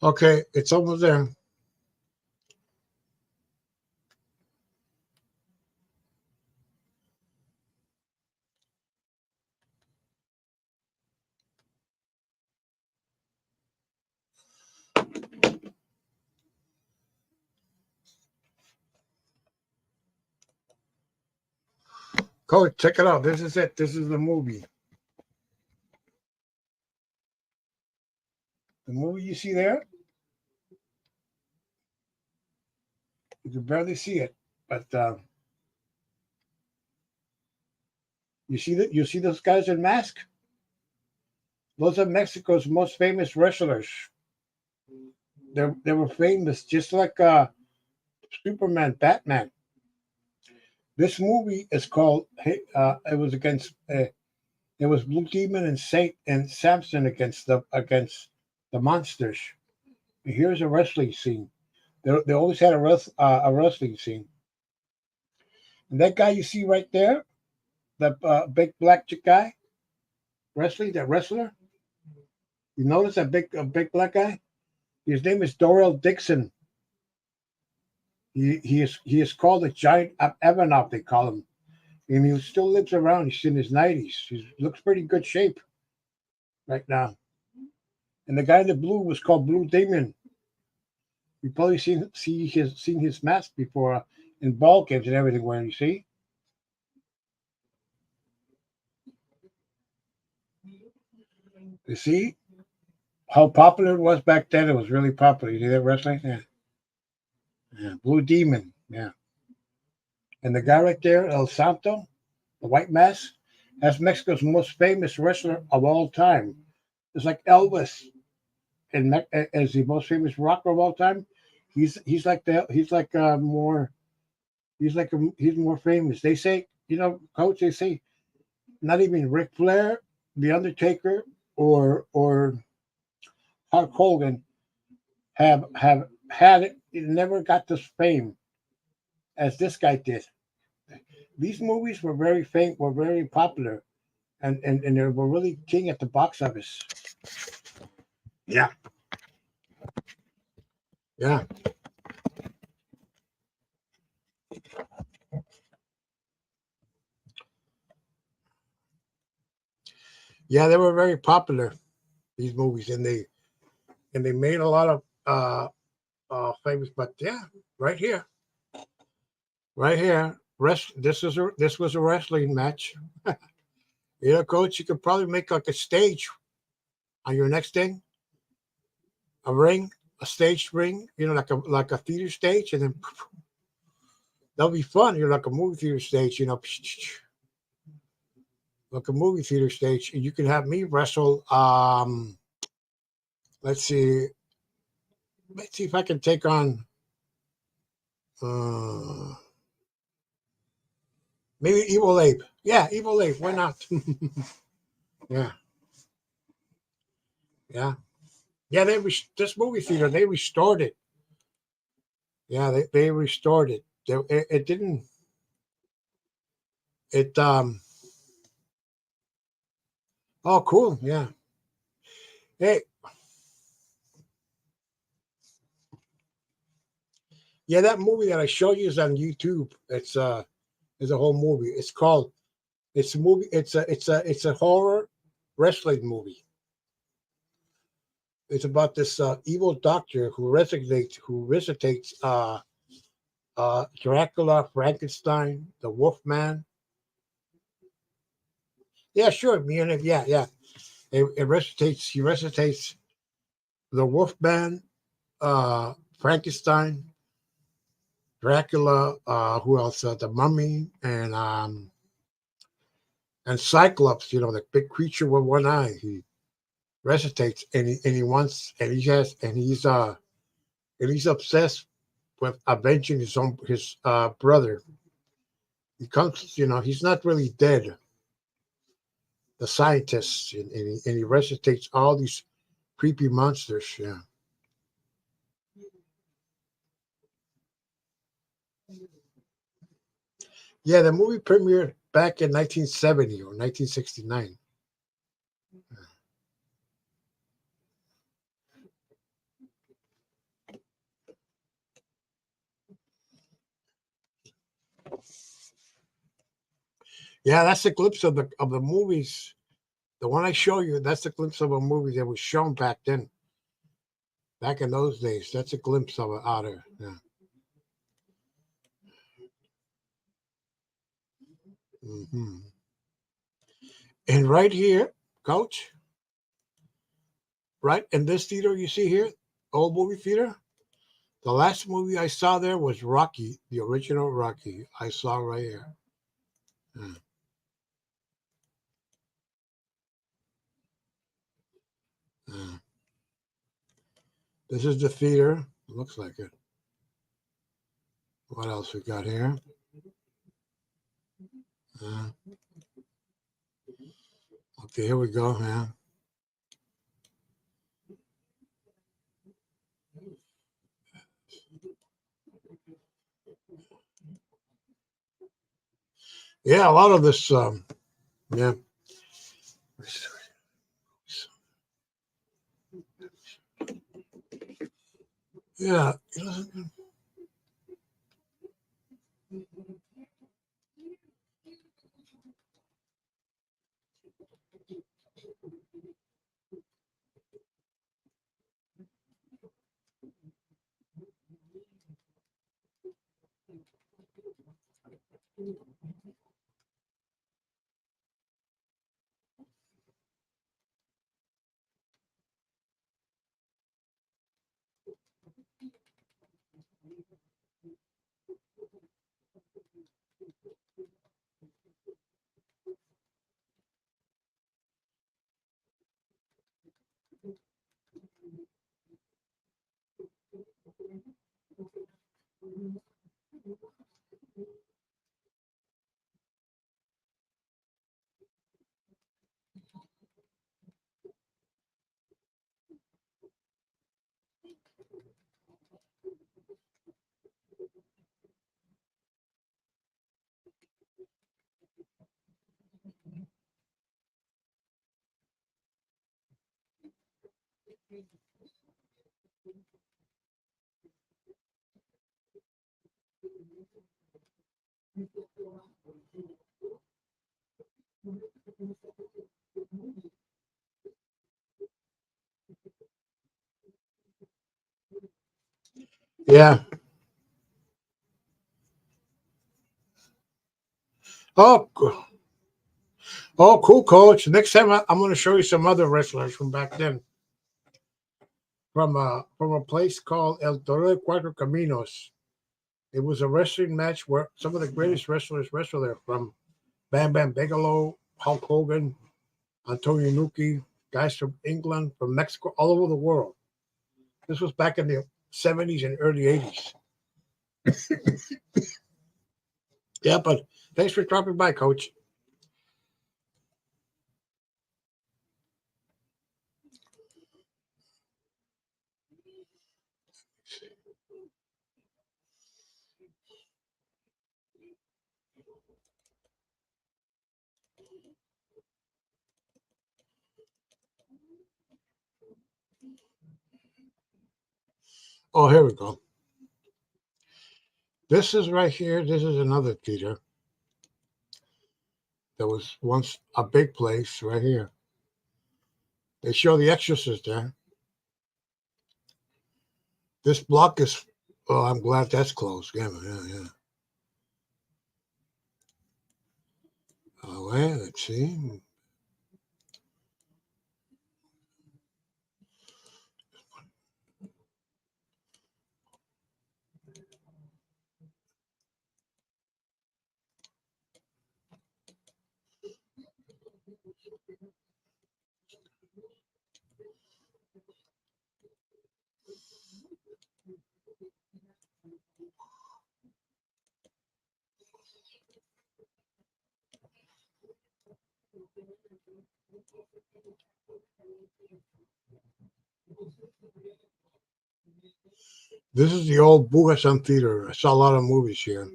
Okay, it's almost there. Coach, check it out. This is it. This is the movie. The movie you see there, you can barely see it, but You see those guys in mask? Those are Mexico's most famous wrestlers. They were famous, just like Superman, Batman. This movie is called. It was against. It was Blue Demon and Saint and Samson against the monsters. Here's a wrestling scene. They always had a wrestling scene. And that guy you see right there, the big black guy wrestling, that wrestler. You notice that big black guy? His name is Doral Dixon. He is called the Giant Evanov. They call him, and he still lives around. He's in his 90s. He looks pretty good shape right now. And the guy in the blue was called Blue Demon. You probably seen his mask before in ball games and everything. Where you see, you see how popular it was back then. It was really popular. You see that wrestling? Yeah, yeah. Blue Demon. Yeah. And the guy right there, El Santo, the white mask, that's Mexico's most famous wrestler of all time. It's like Elvis, and as the most famous rocker of all time. He's like the he's like more he's more famous. They say, coach. They say not even Ric Flair, The Undertaker, or Hulk Hogan have had it. Never got this fame as this guy did. These movies were were very popular, and they were really king at the box office. Yeah, yeah, yeah. They were very popular, these movies, and they made a lot of famous. But yeah, right here, right here, this was a wrestling match. Coach, you could probably make like a stage on your next thing, a ring, a stage ring, like a theater stage, and then that'll be fun. You're like a movie theater stage, like a movie theater stage, and you can have me wrestle. Let's see, let's see if I can take on uh, maybe Evil Ape. Yeah, Evil Ape. Why not? Yeah, yeah, yeah. This movie theater, they restored it. Yeah, they restored it. It didn't. It Oh, cool. Yeah. Hey, yeah. That movie that I showed you is on YouTube. It's a whole movie. It's called. It's a movie. It's a horror wrestling movie. It's about this evil doctor who resuscitates Dracula, Frankenstein, the Wolfman. Yeah, sure. Me and him. Yeah, yeah. It resuscitates. He resuscitates the Wolfman, Frankenstein, Dracula. Who else? The Mummy and Cyclops. The big creature with one eye. He resuscitates, and he wants, and he's obsessed with avenging his brother. He comes, he's not really dead. The scientist, and he resuscitates all these creepy monsters. Yeah, yeah. The movie premiered back in 1970 or 1969. Yeah, that's a glimpse of the movies. The one I show you, that's a glimpse of a movie that was shown back then, back in those days. That's a glimpse of it out there. Yeah. Hmm. And right here, Coach, right in this theater you see here, old movie theater. The last movie I saw there was Rocky, the original Rocky. I saw right here. Yeah. This is the theater. It looks like it. What else we got here? Okay, here we go, man. Yeah, a lot of this, yeah. Yeah. Yeah. Oh, oh, cool, coach. Next time I'm going to show you some other wrestlers from back then, from a place called El Toro de Cuatro Caminos. It was a wrestling match where some of the greatest wrestlers wrestled there, from Bam Bam Bigelow, Hulk Hogan, Antonio Nuki, guys from England, from Mexico, all over the world. This was back in the 70s and early 80s. Yeah, but thanks for dropping by, coach. Oh, here we go. This is right here. This is another theater. There was once a big place right here. They show The Exorcist there. This block is. Oh, I'm glad that's closed. Yeah, yeah. Oh, well, let's see. This is the old Bugasan Theater. I saw a lot of movies here.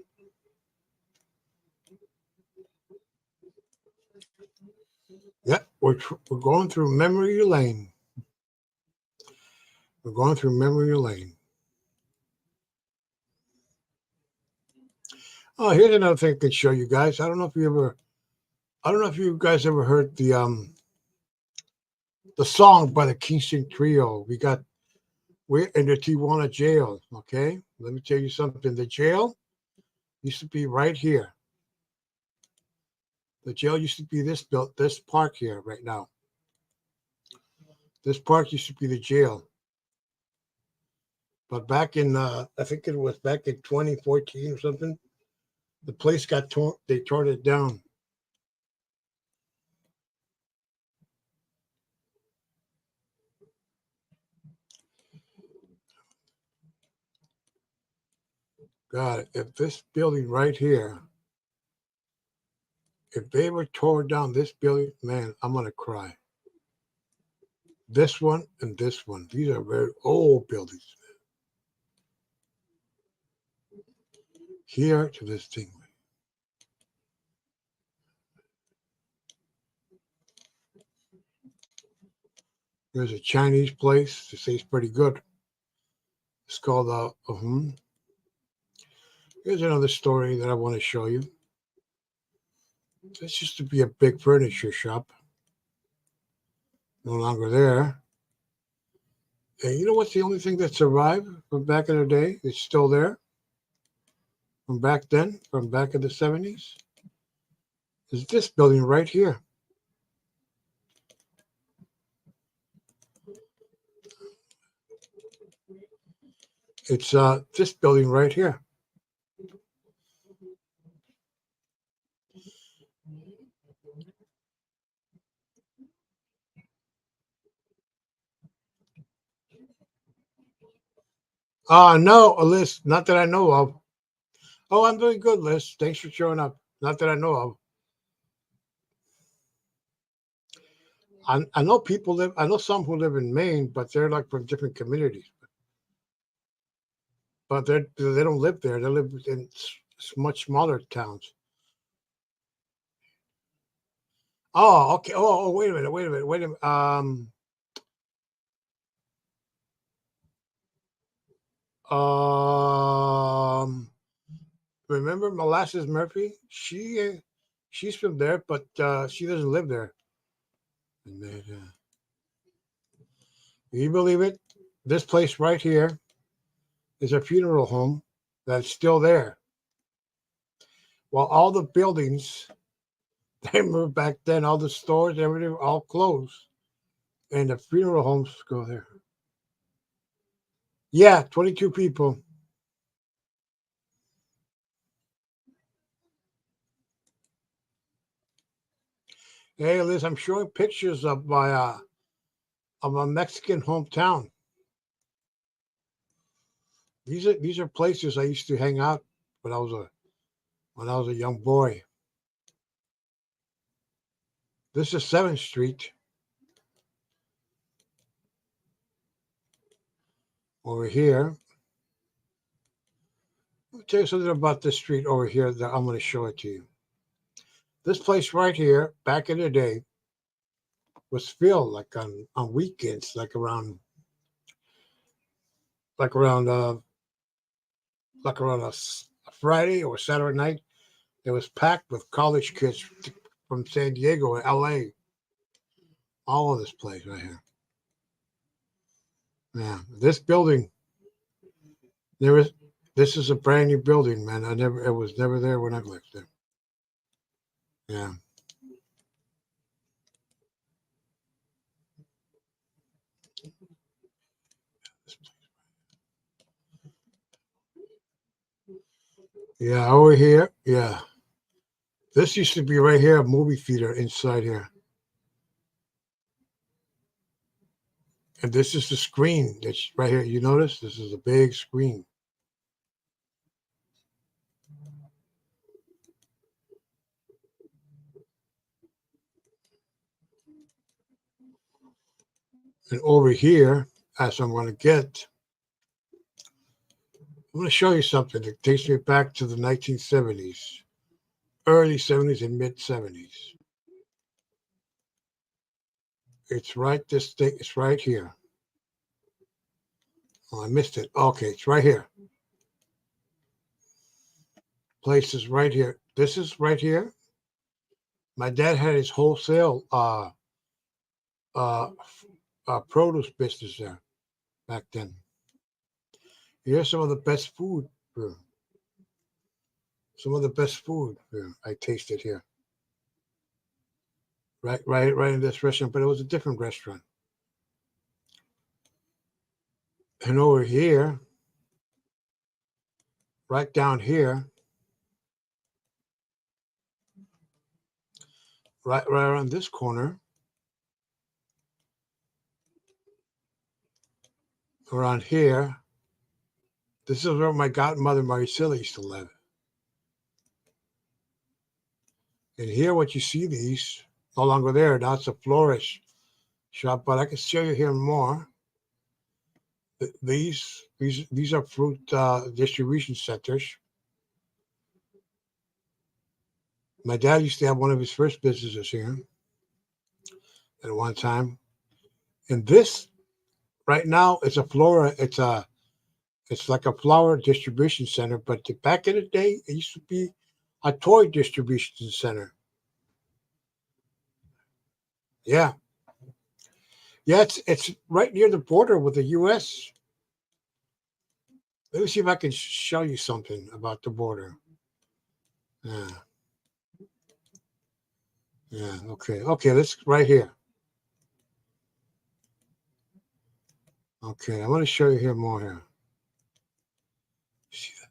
Yeah, we're going through memory lane. We're going through memory lane. Oh, here's another thing I could show you guys. I don't know if you guys ever heard the song by the Kingston Trio. We're in the Tijuana jail. Okay, let me tell you something. The jail used to be right here. The jail used to be this park here right now. This park used to be the jail. But back in, I think it was back in 2014 or something, the place got torn. They tore it down. God, if this building right here, if they were tore down this building, man, I'm gonna cry. This one and this one. These are very old buildings. Here to this thing. There's a Chinese place. They say it's pretty good. It's called Here's another story that I want to show you. This used to be a big furniture shop. No longer there. And you know what's the only thing that survived from back in the day? It's still there. From back then, from back in the 70s, is this building right here. It's this building right here. No, Liz, not that I know of. Oh, I'm doing good, Liz. Thanks for showing up. Not that I know of. I know people live. I know some who live in Maine, but they're like from different communities. But they don't live there. They live in much smaller towns. Oh, okay. Wait a minute. Wait a minute. Wait a minute. Remember Molasses Murphy? She's from there, but she doesn't live there. And then, you believe it? This place right here is a funeral home that's still there. While all the buildings they moved back then, all the stores, everything, all closed, and the funeral homes go there. Yeah, 22 people. Hey, Liz, I'm showing pictures of my Mexican hometown. These are places I used to hang out when I was a young boy. This is 7th Street over here. Let me tell you something about this street over here that I'm going to show it to you. This place right here, back in the day, was filled like on weekends, like around a Friday or Saturday night. It was packed with college kids from San Diego and LA. All of this place right here. Yeah, this building. There is. This is a brand new building, man. It was never there when I lived there. Yeah. Yeah, over here. Yeah. This used to be right here, a movie theater inside here. And this is the screen that's right here. You notice this is a big screen. And over here, as I'm going to get, I'm going to show you something that takes me back to the 1970s, early 70s and mid 70s. It's right, this thing, it's right here. Oh, I missed it. Okay, it's right here. Place is right here. This is right here. My dad had his wholesale uh, produce business there back then. Here's some of the best food. Some of the best food I tasted here. Right in this restaurant, but it was a different restaurant. And over here, right down here, right around this corner, around here, This is where my godmother Maricela used to live. And here, what you see, these no longer there. Now it's a florist shop, but I can show you here more. These are fruit distribution centers. My dad used to have one of his first businesses here at one time. And this right now it's a flora. It's like a flower distribution center. But back in the day, it used to be a toy distribution center. Yeah, yeah. It's right near the border with the U.S. Let me see if I can show you something about the border. Yeah, yeah. Okay, okay. Let's right here. Okay, I want to show you here more here. See that?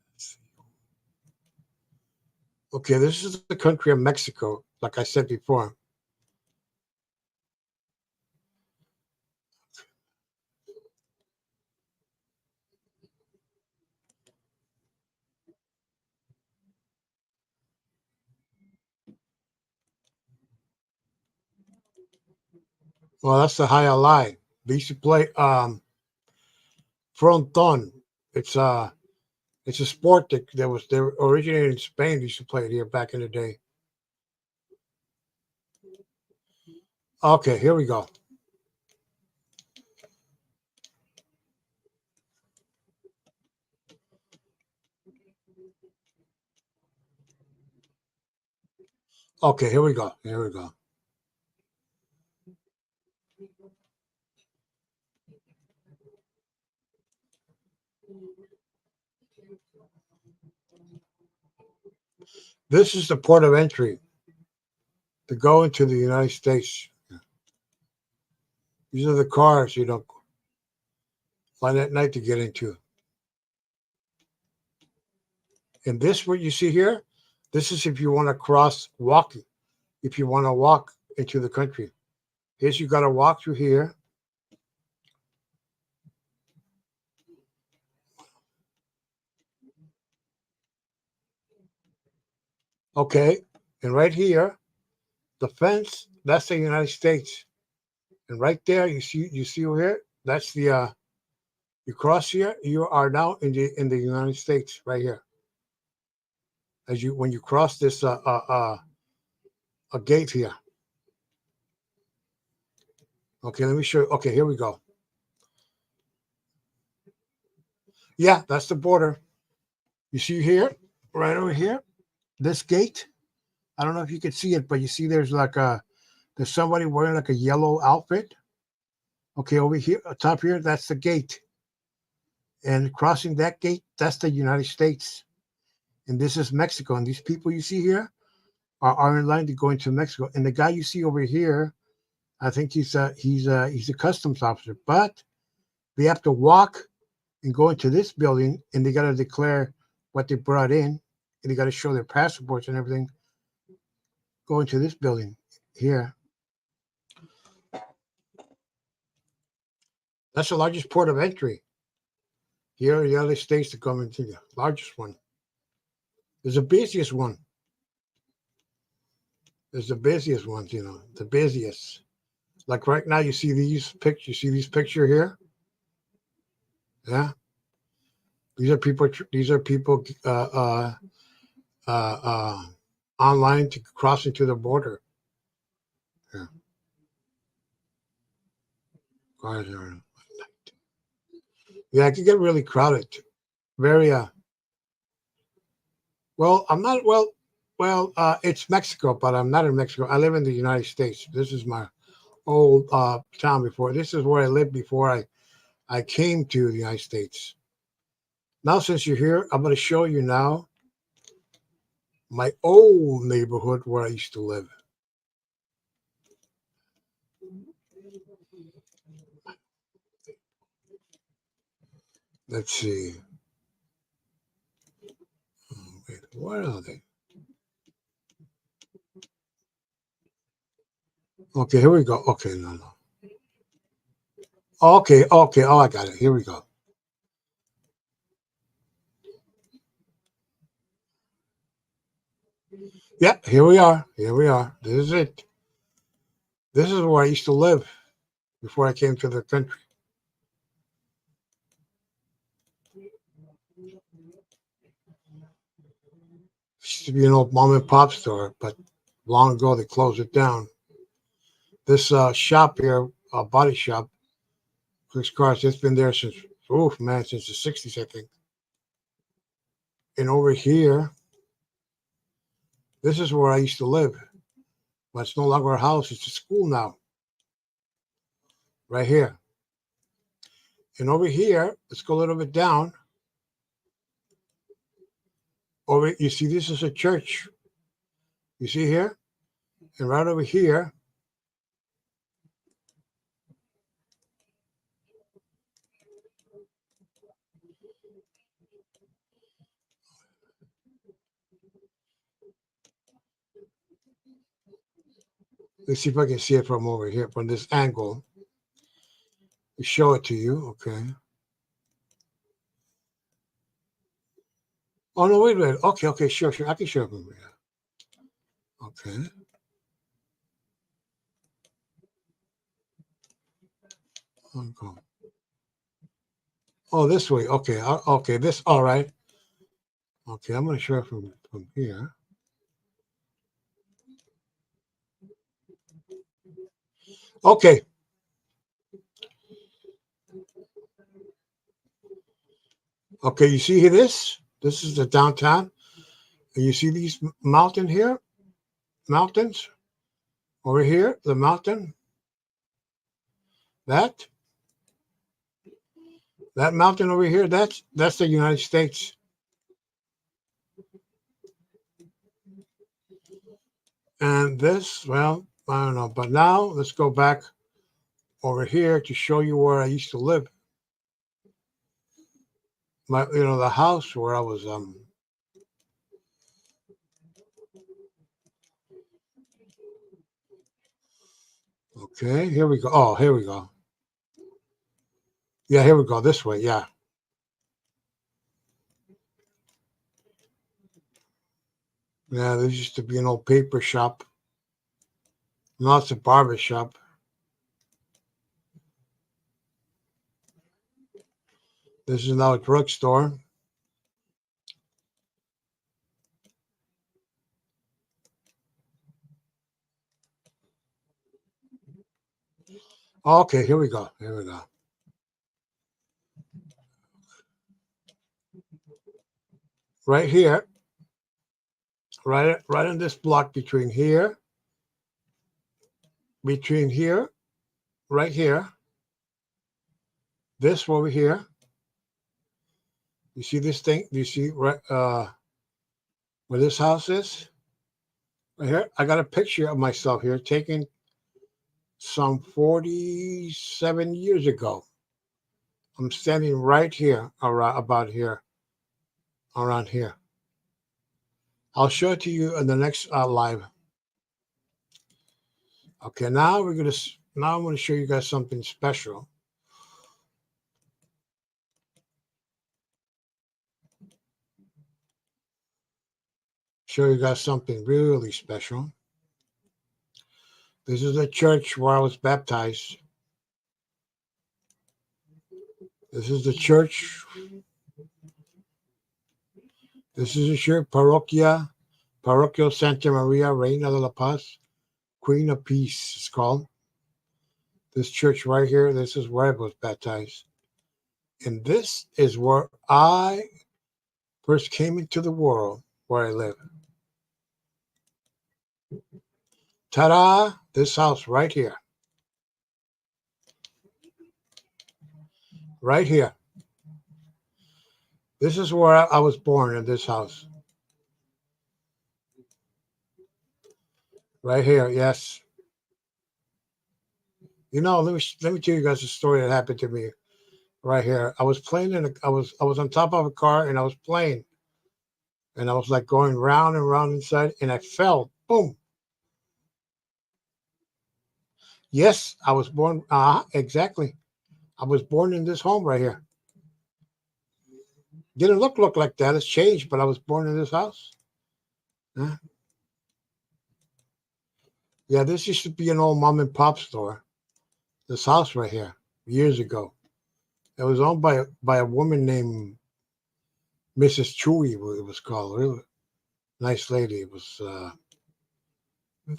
Okay, this is the country of Mexico, like I said before. Well, that's the Hialeah. They used to play fronton. It's uh it's a sport that was they originated in Spain. They used to play it here back in the day. Okay, here we go. Okay, here we go. Here we go. This is the port of entry to go into the United States. These are the cars you don't find at night to get into. And this, what you see here, this is if you want to cross walking, if you want to walk into the country. Here's you got to walk through here. Okay, and right here, the fence, that's the United States. And right there, you see over here, that's the you cross here, you are now in the United States right here. As you when you cross this a gate here. Okay, let me show you. Okay, here we go. Yeah, that's the border. You see here, right over here, this gate. I don't know if you can see it, but you see there's somebody wearing like a yellow outfit. Okay, over here, top here, that's the gate. And crossing that gate, that's the United States. And this is Mexico. And these people you see here are in line to go into Mexico. And the guy you see over here, I think he's a customs officer. But they have to walk and go into this building, and they got to declare what they brought in, and they got to show their passports and everything. Go into this building here. That's the largest port of entry here in the United States to come into the largest one. There's the busiest one. There's the busiest ones, the busiest. Like right now, you see these pictures. You see these picture here. Yeah, these are people. These are people online to cross into the border. Yeah, yeah, it can get really crowded. Very well. I'm not well. Well, it's Mexico, but I'm not in Mexico. I live in the United States. This is my old town before. This is where I lived before I came to the United States. Now, since you're here, I'm going to show you now my old neighborhood where I used to live. Let's see. Oh, wait, where are they? Okay, here we go. Okay, no. Okay, okay. Oh, I got it. Here we go. Yeah, here we are. Here we are. This is it. This is where I used to live before I came to the country. It used to be an old mom and pop store, but long ago they closed it down. This shop here, body shop, Chris Cars, it's been there since, oh man, since the 60s, I think. And over here, this is where I used to live. But it's no longer a house, it's a school now, right here. And over here, let's go a little bit down. Over, you see, this is a church. You see here? And right over here, let's see if I can see it from over here, from this angle. Show it to you, okay. Oh, no, wait a minute. Okay, okay, sure, sure. I can show it from here. Okay. Okay. Oh, this way. Okay. Okay. This. All right. Okay. I'm going to show it from here. Okay. Okay. You see here this? This is the downtown. And you see these mountain here? Mountains over here. The mountain. That. That mountain over here. That's the United States. And this, well, I don't know. But now let's go back over here to show you where I used to live. The house where I was okay, here we go. Oh, here we go. Yeah, here we go. This way, yeah. Yeah, there used to be an old paper shop. Now it's a barber shop. This is now a drugstore. Okay, here we go. Here we go. Right here, right in this block between here, right here, this over here. You see this thing? Do you see right where this house is? Right here. I got a picture of myself here taken some 47 years ago. I'm standing right here, about here, around here. I'll show it to you in the next live. Okay, now I'm gonna show you guys something special. Show you guys something really special. This is a church where I was baptized. This is the church. This is the church, Parroquia Santa Maria Reina de la Paz, Queen of Peace, it's called. This church right here, this is where I was baptized. And this is where I first came into the world, where I live. Ta-da! This house right here. Right here. This is where I was born, in this house. Right here, yes. Let me tell you guys a story that happened to me right here. I was playing I was on top of a car and I was playing. And I was like going round and round inside and I fell. Boom. Yes, I was born. Exactly. I was born in this home right here. Didn't look like that. It's changed, but I was born in this house. Huh? Yeah, this used to be an old mom and pop store. This house right here, years ago. It was owned by a woman named Mrs. Chewy. It was called. Really nice lady. It was.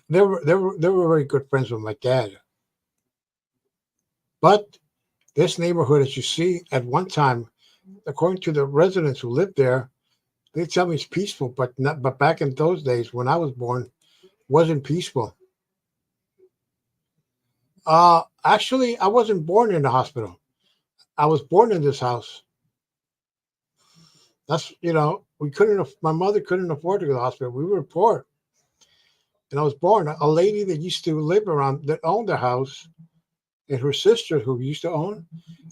They were very good friends with my dad. But this neighborhood, as you see, at one time, according to the residents who lived there, they tell me it's peaceful, but not. But back in those days, when I was born, wasn't peaceful. Actually, I wasn't born in the hospital. I was born in this house. That's we couldn't. My mother couldn't afford to go to the hospital. We were poor, and I was born. A lady that used to live around that owned the house, and her sister who used to own,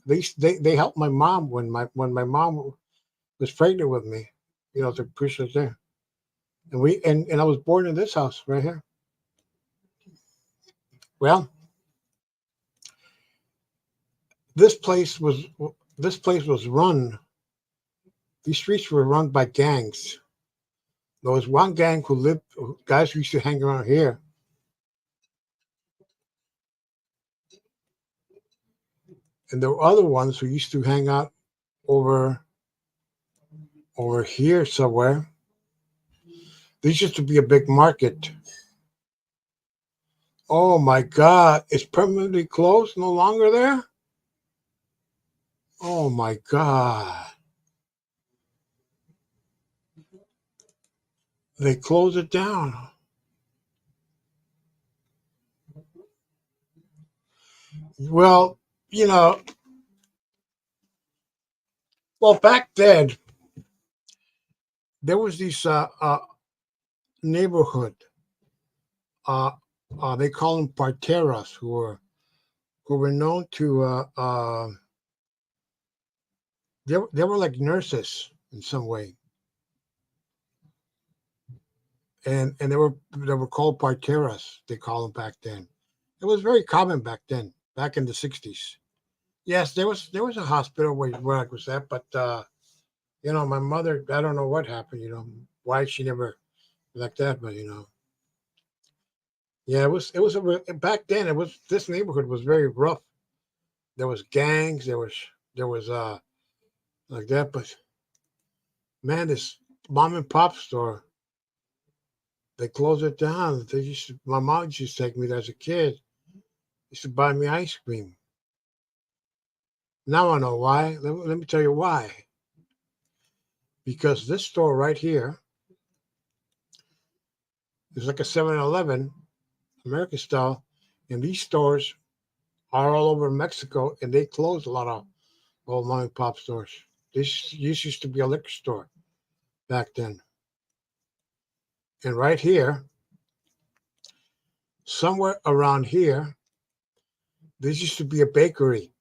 they helped my mom when my mom was pregnant with me. To push us there, and I was born in this house right here. Well, this place was this place was run. These streets were run by gangs. There was one gang who lived, guys who used to hang around here, and there were other ones who used to hang out over over here somewhere. This used to be a big market. Oh my God, it's permanently closed, no longer there? Oh my God. They closed it down. Well, you know, back then, there was these neighborhood, uh, they call them parteras, who were known to, they were like nurses in some way. And they were called parteras. They call them back then. It was very common back then, back in the 60s. Yes, there was a hospital where I was at, but my mother, I don't know what happened. Why she never like that, but yeah, it was back then. It was this neighborhood was very rough. There was gangs. There was like that, but man, this mom and pop store, they closed it down. My mom used to take me there as a kid. Used to buy me ice cream. Now I know why. Let me tell you why. Because this store right here is like a 7-Eleven, American style, and these stores are all over Mexico, and they closed a lot of old mom and pop stores. This used to be a liquor store back then. And right here, somewhere around here, this used to be a bakery.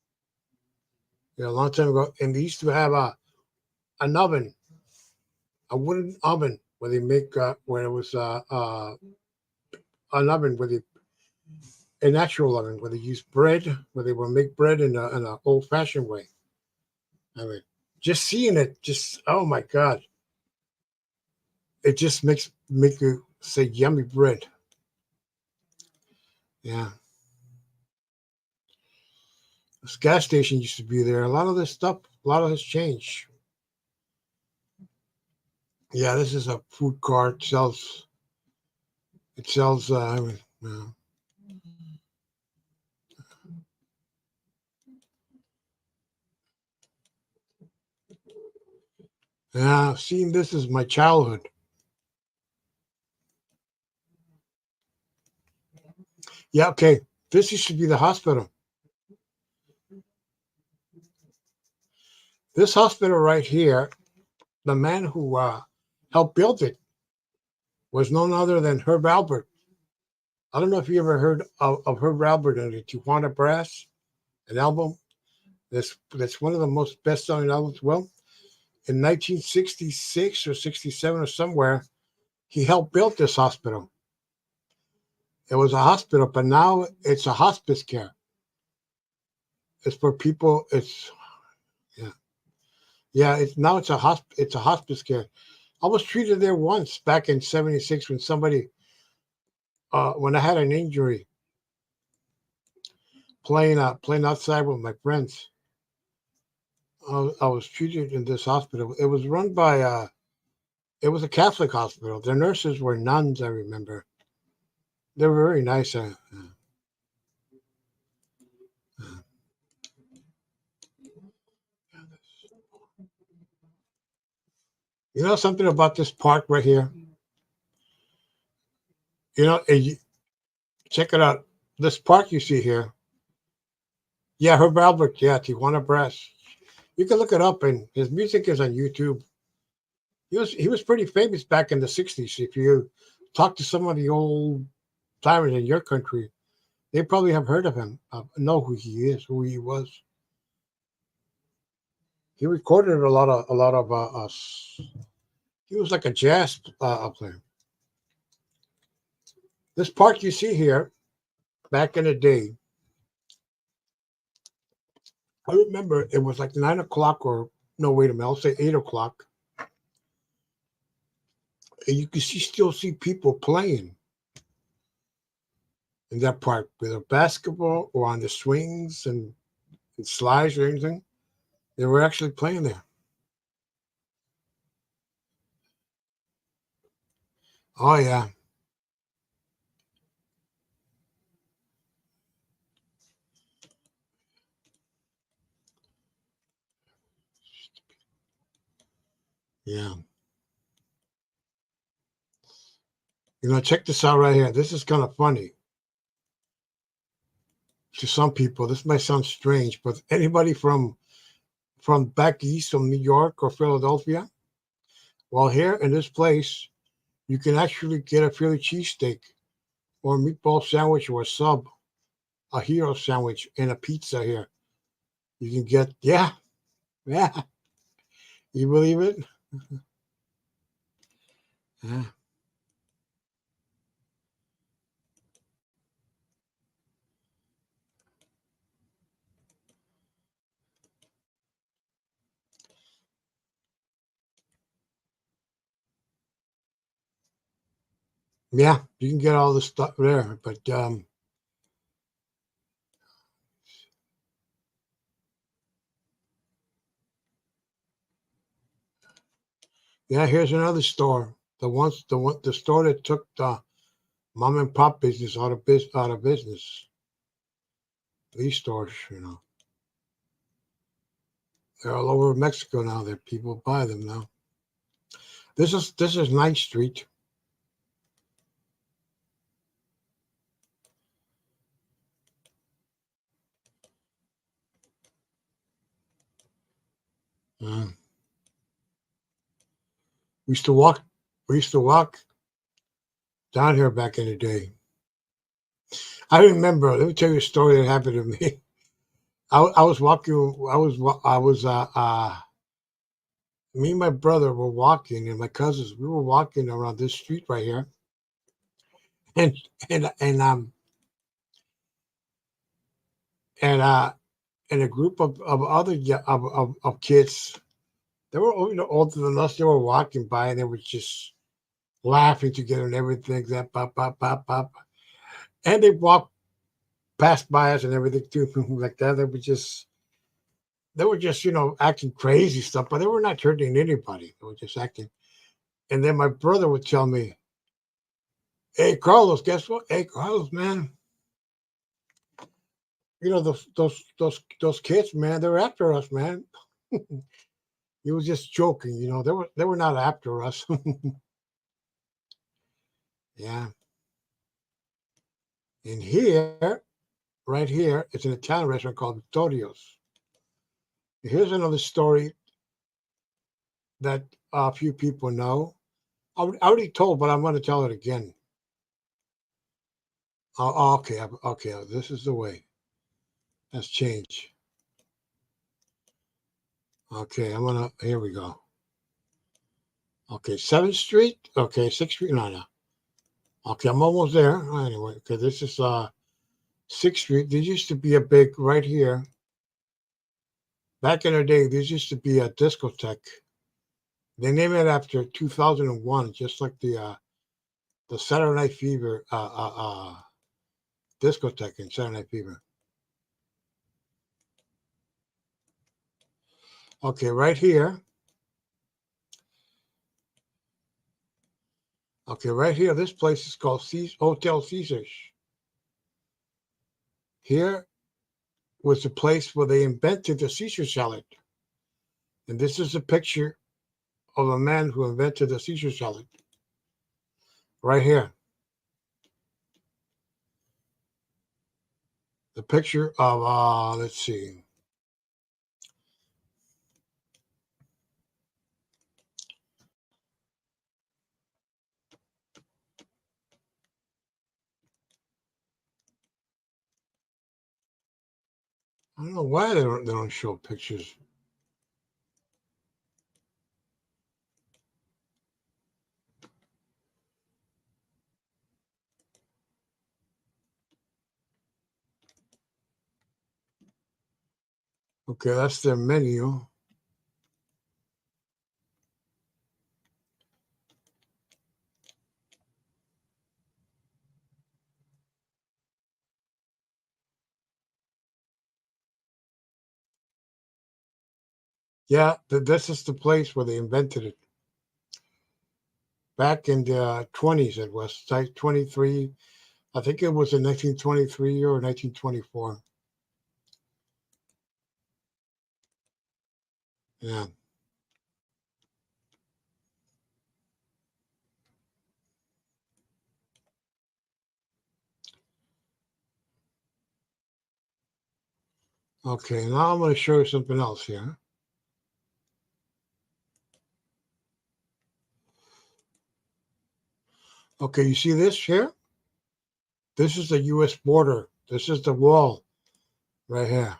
A long time ago, and they used to have an oven, a wooden oven where they make where it was an oven where they a natural oven where they use bread, where they will make bread in a old fashioned way. I mean, just seeing it, just oh my God, it just make you say yummy bread. Yeah, this gas station used to be there. A lot of this stuff, a lot of this changed. Yeah, this is a food cart. It sells. Yeah, seeing this is my childhood. Yeah, okay. This used to be the hospital. This hospital right here, the man who helped build it was none other than Herb Albert. I don't know if you ever heard of Herb Albert and the Tijuana Brass, an album that's one of the most best-selling albums. Well, in 1966 or 67 or somewhere, he helped build this hospital. It was a hospital, but now it's a hospice care. It's for people. It's yeah, yeah. It's a hospice care. I was treated there once back in '76 when somebody when I had an injury playing outside with my friends. I was treated in this hospital. It was run by it was a Catholic hospital. The nurses were nuns, I remember. They were very nice. Uh, you know something about this park right here? You know, check it out. This park you see here. Yeah, Herb Albert. Yeah, Tijuana Brass. You can look it up, and his music is on YouTube. He was pretty famous back in the '60s. If you talk to some of the old timers in your country, they probably have heard of him, know who he is, who he was. He recorded a lot of us. He was like a jazz player. This park you see here, back in the day, I remember it was like 9 o'clock, or no, wait a minute, I'll say 8 o'clock, and you can still see people playing in that park, whether basketball or on the swings and slides or anything. They were actually playing there. Oh yeah, yeah. You know, check this out right here. This is kind of funny to some people. This might sound strange, but anybody from back east, from New York or Philadelphia, well, here in this place, you can actually get a Philly cheesesteak or a meatball sandwich or a sub, a hero sandwich, and a pizza here. You can get, yeah, yeah. You believe it? Yeah, yeah. You can get all this stuff there, but yeah. Here's another store. The store that took the mom and pop business out of business. These stores, they're all over Mexico now. That people buy them now. This is Ninth Street. Uh, we used to walk. We used to walk down here back in the day. I remember. Let me tell you a story that happened to me. I was walking. Me and my brother were walking, and my cousins. We were walking around this street right here, and and and uh and a group of other of kids. They were older than us. They were walking by, and they were just laughing together and everything. That pop pop pop pop, and they walked past by us and everything too, like that. They were just acting crazy stuff, but they were not hurting anybody. They were just acting. And then my brother would tell me, "Hey Carlos, guess what? Hey Carlos, man, those kids, man, they're after us, man." He was just joking, They were not after us. Yeah. And here, right here, it's an Italian restaurant called Vittorio's. Here's another story that a few people know. I already told, but I'm going to tell it again. Okay, okay. This is the way. Let's change. Okay, I'm gonna. Here we go. Okay, 7th Street. Okay, 6th Street. No, no. Okay, I'm almost there. Anyway, okay, this is 6th Street. There used to be a big right here. Back in the day, there used to be a discotheque. They named it after 2001, just like the the Saturday Night Fever discotheque in Saturday Night Fever. Okay, right here. Okay, right here. This place is called Hotel Caesars. Here was the place where they invented the Caesar salad, and this is a picture of a man who invented the Caesar salad. Right here, the picture of let's see. I don't know why they don't show pictures. Okay, that's their menu. Yeah, this is the place where they invented it. Back in the 20s, it was like 23. I think it was in 1923 or 1924. Yeah. Okay, now I'm going to show you something else here. Okay, you see this here? This is the U.S. border. This is the wall right here.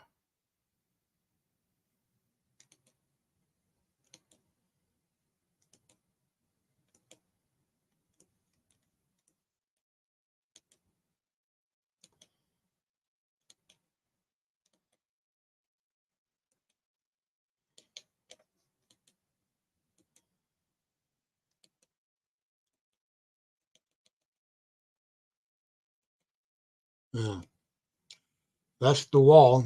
Yeah, that's the wall.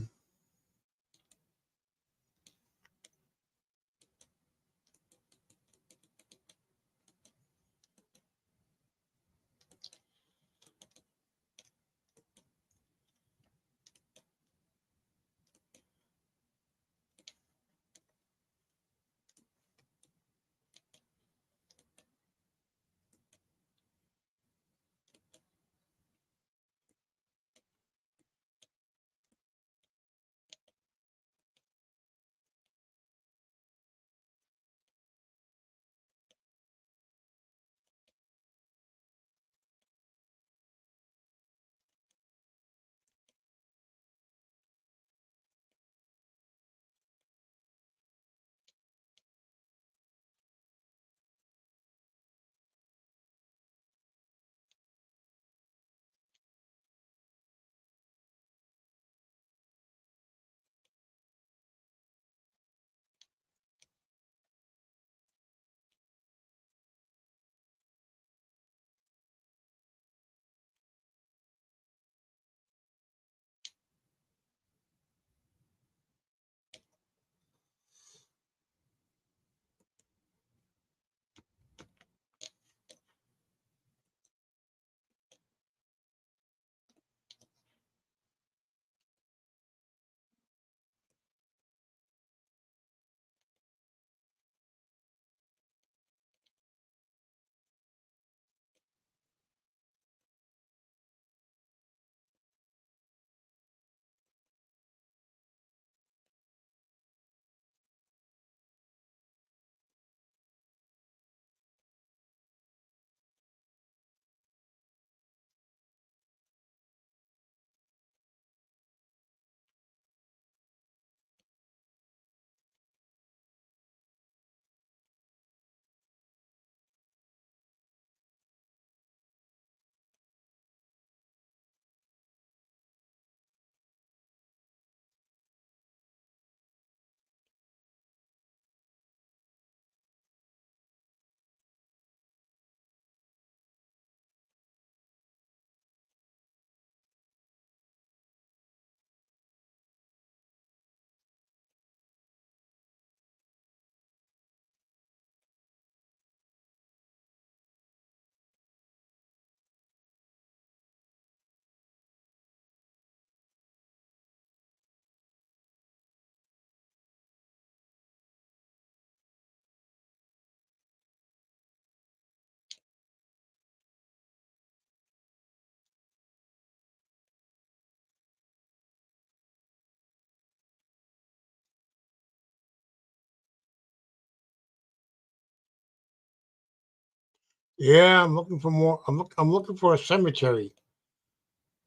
Yeah, I'm looking for more. I'm looking for a cemetery.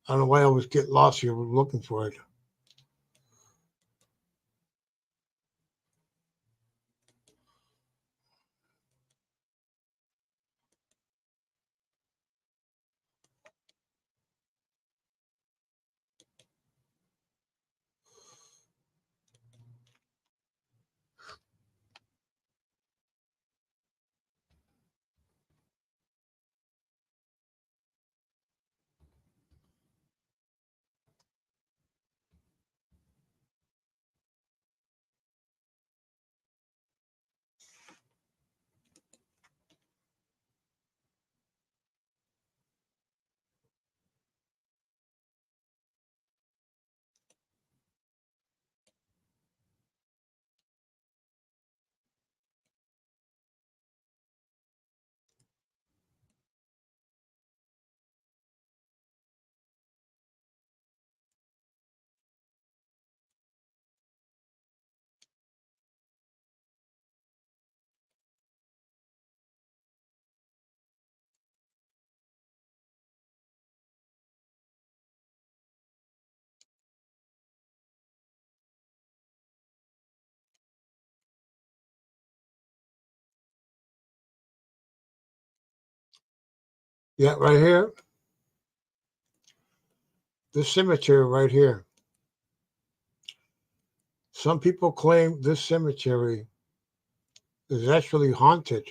I don't know why I always get lost here. We're looking for it. Yeah, right here. This cemetery right here. Some people claim this cemetery is actually haunted.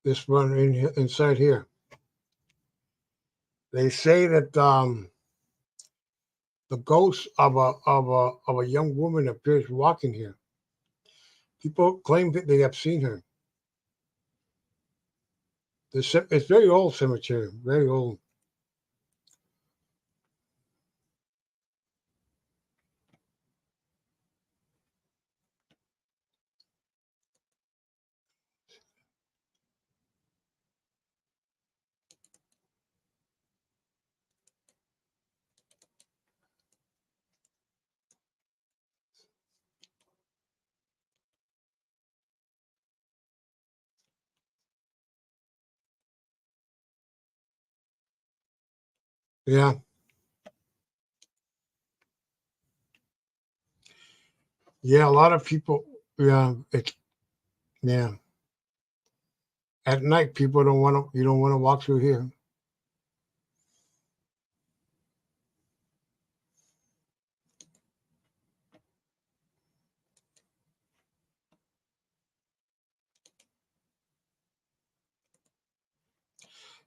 This one inside here. They say that the ghost of a young woman appears walking here. People claim that they have seen her. It's very old cemetery, very old. Yeah, yeah. A lot of people. Yeah, it's yeah. At night, people don't want to. You don't want to walk through here.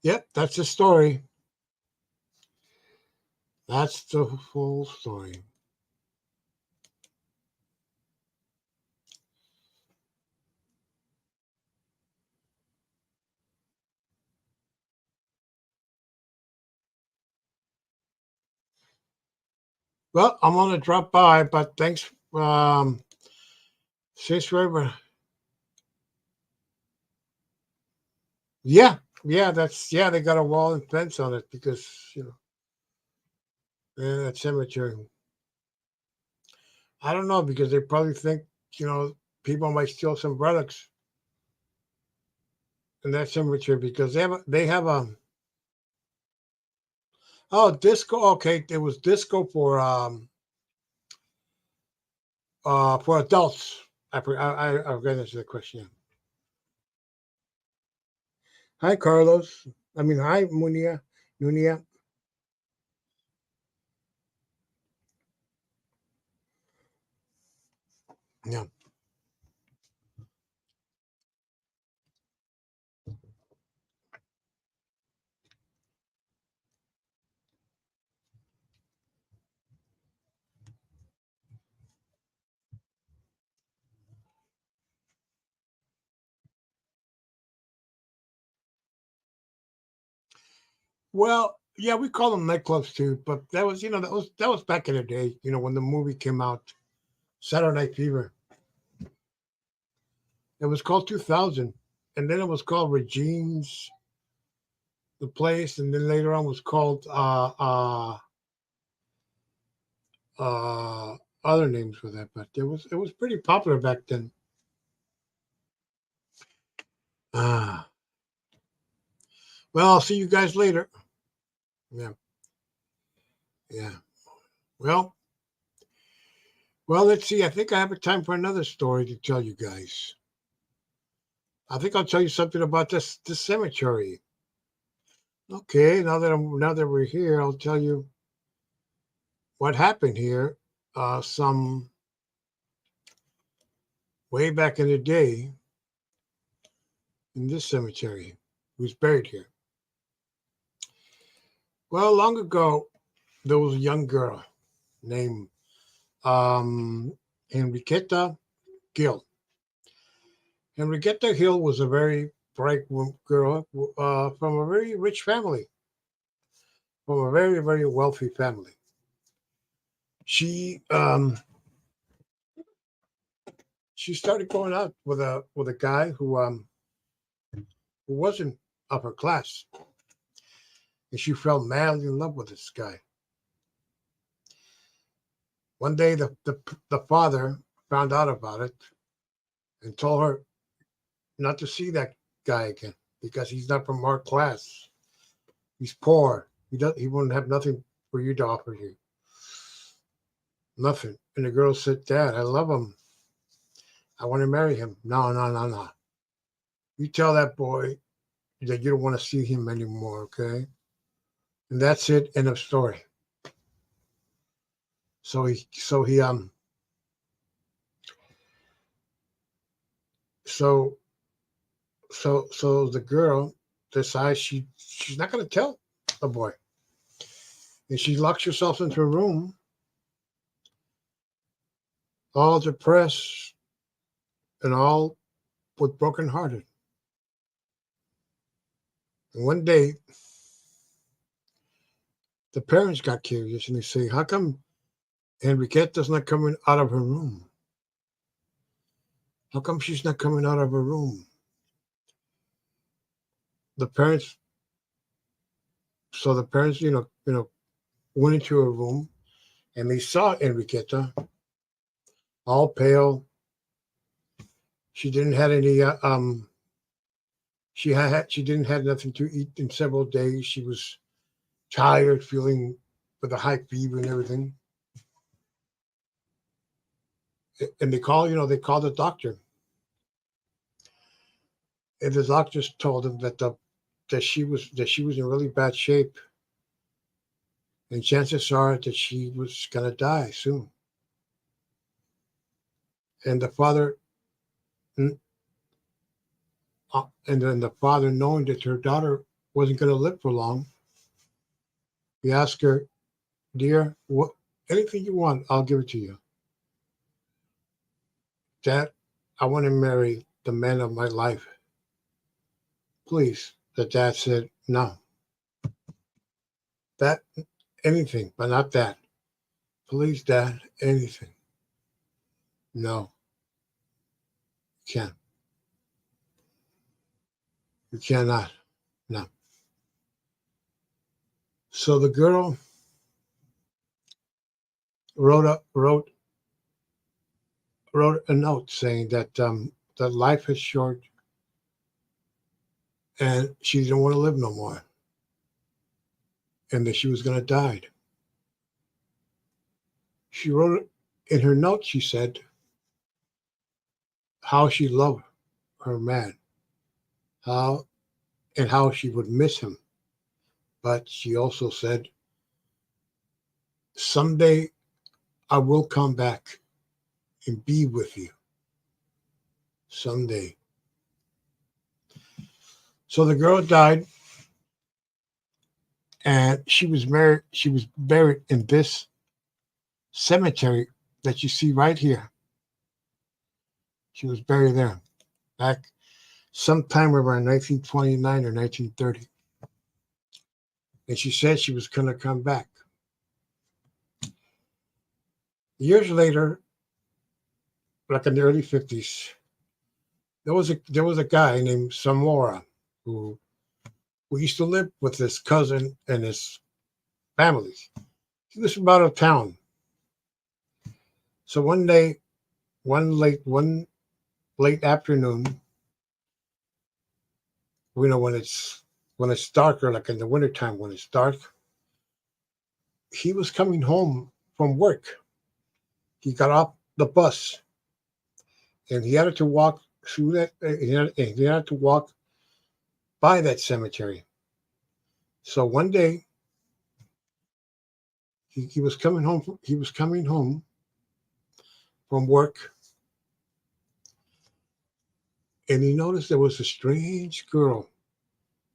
Yep, that's the story. That's the full story. Well, I'm gonna drop by, but thanks. Since we're yeah, yeah, that's yeah. They got a wall and fence on it because yeah, that cemetery. I don't know because they probably think people might steal some relics in that cemetery because they have a oh disco. Okay, it was disco for adults. I've got to answer the question. Hi, Carlos. I mean, hi, Munia. Munia. Yeah. Well, yeah, we call them nightclubs too, but that was back in the day. When the movie came out, Saturday Night Fever. It was called 2000, and then it was called Regine's the place, and then later on was called other names for that, but it was pretty popular back then. Ah, well, I'll see you guys later. Yeah, yeah. Well, well, let's see. I think I have a time for another story to tell you guys. I think I'll tell you something about this cemetery. Okay, now that we're here, I'll tell you what happened here. Some way back in the day in this cemetery, who's buried here. Well, long ago, there was a young girl named Enriqueta Gill. Enriqueta Hill was a very bright girl from a very rich family, from a very, very wealthy family. She she started going out with a guy who wasn't of her class, and she fell madly in love with this guy. One day, the father found out about it and told her not to see that guy again because he's not from our class. He's poor. He wouldn't have nothing for you to offer you. Nothing. And the girl said, Dad, I love him. I want to marry him. No, no, no, no. You tell that boy that you don't want to see him anymore, okay? And that's it. End of story. So so the girl decides she's not going to tell the boy, and she locks herself into a room, all depressed and all but brokenhearted. And one day, the parents got curious and they say, "How come Enriqueta's not coming out of her room? How come she's not coming out of her room?" The parents, the parents, went into her room and they saw Enriqueta, all pale. She didn't have any. She didn't have nothing to eat in several days. She was tired, feeling with a high fever and everything. And they called the doctor, and the doctors told them that she was in really bad shape, and chances are that she was gonna die soon. And the father, and then the father, knowing that her daughter wasn't gonna live for long, he asked her, "Dear, what anything you want, I'll give it to you. Dad, I want to marry the man of my life. Please." The dad said, "No, that anything, but not that. Please, Dad, anything. No, you can't. You cannot. No." So the girl wrote a note saying that life is short and she didn't want to live no more, and that she was going to die. She wrote in her note. She said how she loved her man, how how she would miss him, but she also said, "Someday I will come back and be with you. Someday." So the girl died, and she was married. She was buried in this cemetery that you see right here. She was buried there back sometime around 1929 or 1930. And she said she was going to come back. Years later, like in the early 50s, there was a guy named Zamora who We used to live with his cousin and his families. He was from out of town. So one day, one late afternoon, when it's darker, like in the wintertime when it's dark, he was coming home from work. He got off the bus and he had to walk through that. He had to walk by that cemetery. So one day he was coming home. He was coming home from work, and he noticed there was a strange girl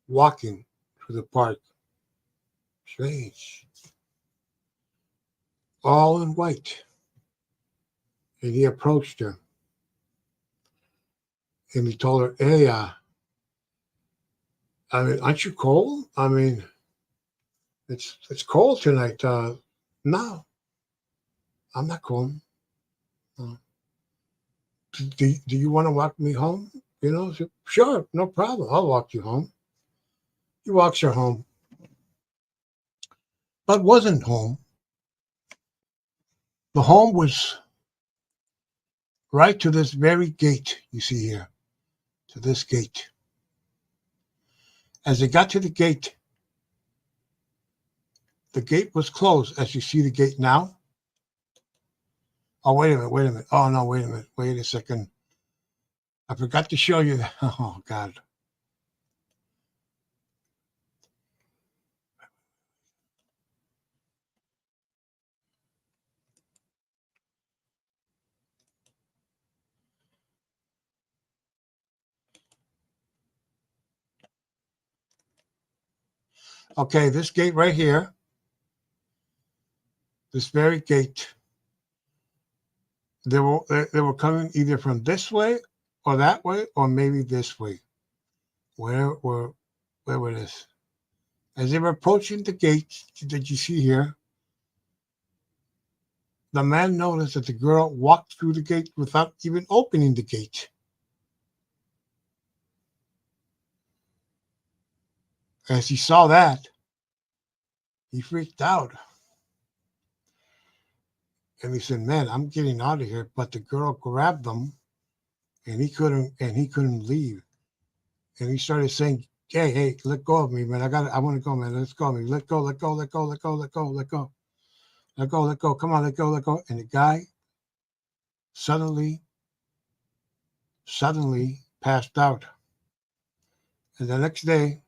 walking through the park. Strange, all in white. And he approached her and he told her, "Hey, I mean, aren't you cold? I mean, it's cold tonight. No, I'm not cold. Uh, do you want to walk me home? You know, she, sure, no problem. I'll walk you home." He walks her home, but wasn't home. The home was right to this very gate you see here, to this gate. As they got to the gate was closed, as you see the gate now. Oh, wait a minute. Oh, no, wait a minute. Wait a second. I forgot to show you that. Oh, God. Okay, this gate right here, this very gate, they were coming either from this way or that way or maybe this way. Where it is. As they were approaching the gate that you see here, the man noticed that the girl walked through the gate without even opening the gate. As he saw that, he freaked out and he said, "Man, I'm getting out of here." But the girl grabbed him and he couldn't leave. And he started saying, "Hey, let go of me, man. I want to go, man. Let's go, man. Let go, let go, let go, let go, let go, let go, let go, let go. Come on, let go, let go." And the guy suddenly passed out. And the next day,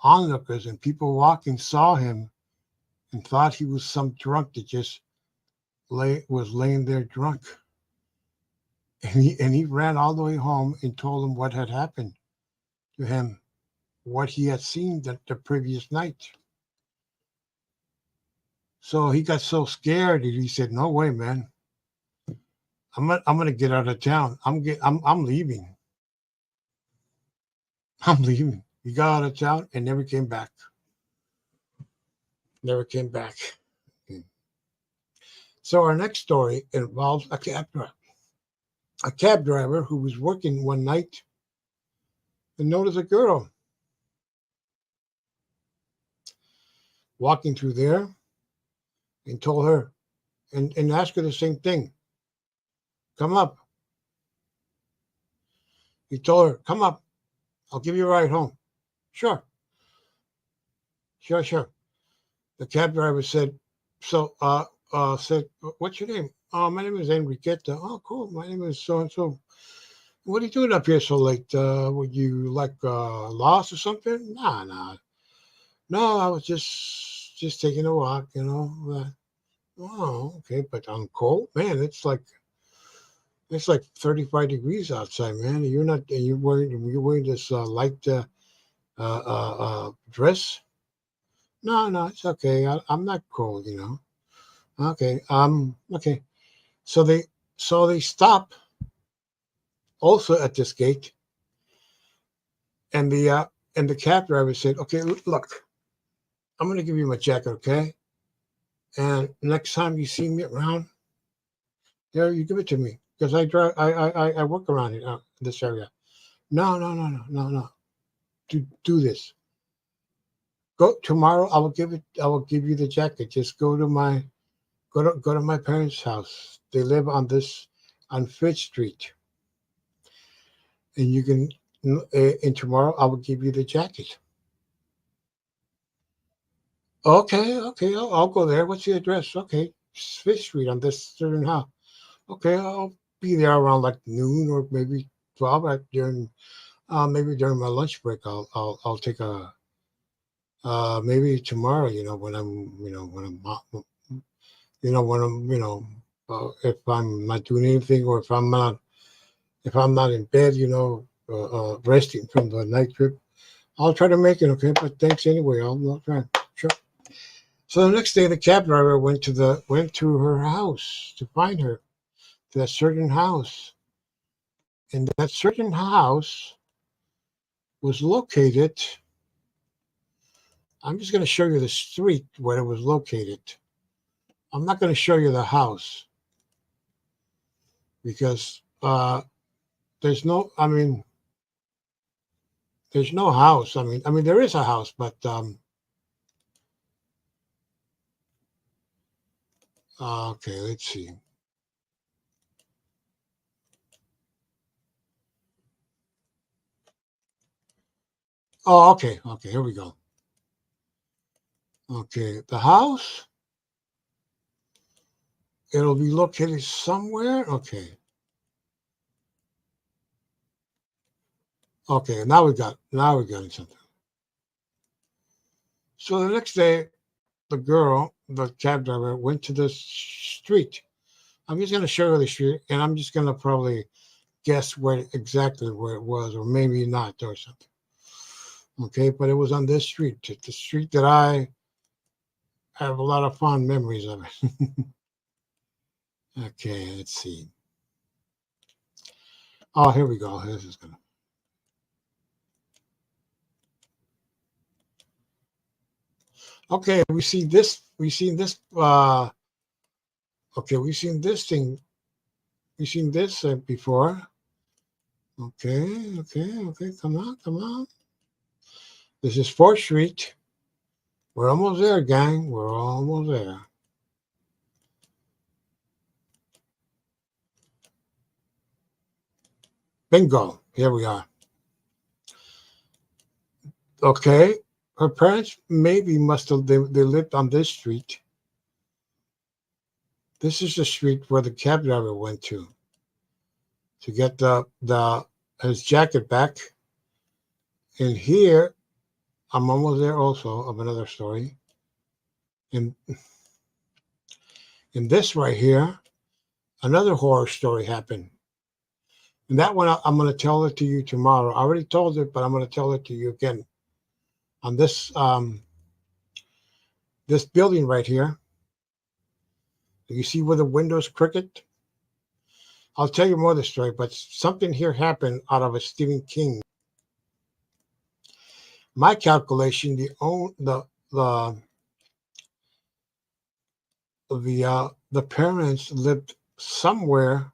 onlookers and people walking saw him and thought he was some drunk that just was laying there drunk. And he ran all the way home and told them what had happened to him, what he had seen the previous night. So he got so scared that he said, "No way, man. I'm gonna get out of town. I'm leaving. I'm leaving." He got out of town and never came back. Never came back. So our next story involves a cab driver who was working one night and noticed a girl walking through there and told her and asked her the same thing. "Come up." He told her, "Come up. I'll give you a ride home." "Sure, sure, sure." The cab driver said, "What's your name?" "Oh, my name is Enriqueta." "Oh, cool. My name is so and so. What are you doing up here so late? Would you like lost or something?" "Nah, nah. No, I was just taking a walk, you know." "Oh, okay, but I'm cold, man. It's like 35 degrees outside, man. You're wearing this light dress." "No, no, it's okay. I'm not cold, you know." "Okay, okay." So they stop also at this gate, and the cab driver said, "Okay, look, I'm gonna give you my jacket, okay? And next time you see me around, there, you give it to me because I drive, I work around here, this area." "No, no, no, no, no, no. do this. Go tomorrow. I will give it. I will give you the jacket. Just go to my parents' house. They live on Fifth Street, and you can. And tomorrow I will give you the jacket. Okay, okay, I'll go there. What's the address? Okay, Fifth Street on this certain house. Okay, I'll be there around like noon or maybe 12 during maybe during my lunch break. I'll take a maybe tomorrow. When I'm if I'm not doing anything or if I'm not in bed, resting from the night trip, I'll try to make it. Okay, but thanks anyway. I'll try. Sure. So the next day, the cab driver went to her house to find her, to that certain house, and that certain house was located. I'm just going to show you the street where it was located. I'm not going to show you the house because there's no. I mean, there's no house. I mean, there is a house, but okay. Let's see. Oh, okay, okay. Here we go. Okay, the house. It'll be located somewhere. Okay. Okay, now we got something. So the next day, the cab driver, went to the street. I'm just gonna show you the street, and I'm just gonna probably guess exactly where it was, or maybe not, or something. Okay, but it was on this street, the street that I have a lot of fond memories of it. Okay, let's see. Oh, here we go. This is gonna. Okay, we see this. We seen this. Okay, we've seen this thing. We've seen this before. Okay, okay, okay. Come on, come on. This is 4th Street. We're almost there, gang. We're almost there. Bingo. Here we are. Okay. Her parents maybe must have they lived on this street. This is the street where the cab driver went to get the his jacket back. And here, I'm almost there also of another story. And in this right here, another horror story happened. And that one I'm going to tell it to you tomorrow. I already told it, but I'm going to tell it to you again. On this building right here, you see where the window's crooked? I'll tell you more of the story, but something here happened out of a Stephen King. My calculation, the parents lived somewhere.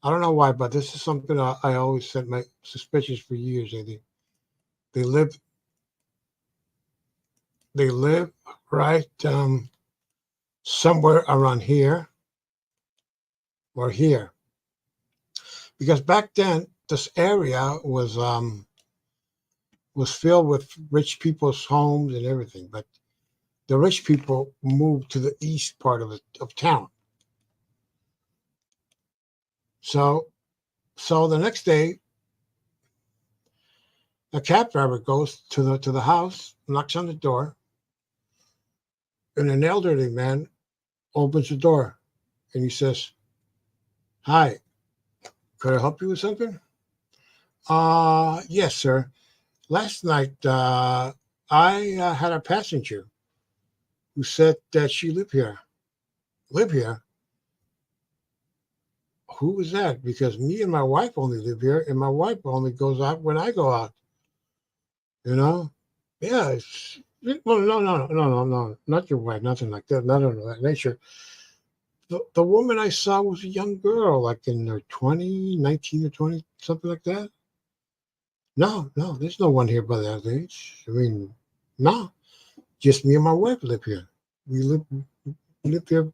I don't know why, but this is something I always said my suspicious for years. They live they live right somewhere around here or here, because back then this area was filled with rich people's homes and everything, but the rich people moved to the east part of town. So the next day, the cab driver goes to the house, knocks on the door, and an elderly man opens the door, and he says, "Hi, could I help you with something?" Yes, sir. Last night, I had a passenger who said that she lived here. Live here? Who was that? Because me and my wife only live here, and my wife only goes out when I go out. You know? Yeah. Well, no, not your wife, nothing like that. Not of that nature. The woman I saw was a young girl, like in her 19 or 20, something like that. No, no, there's no one here by that age. I mean, no, just me and my wife live here. We live here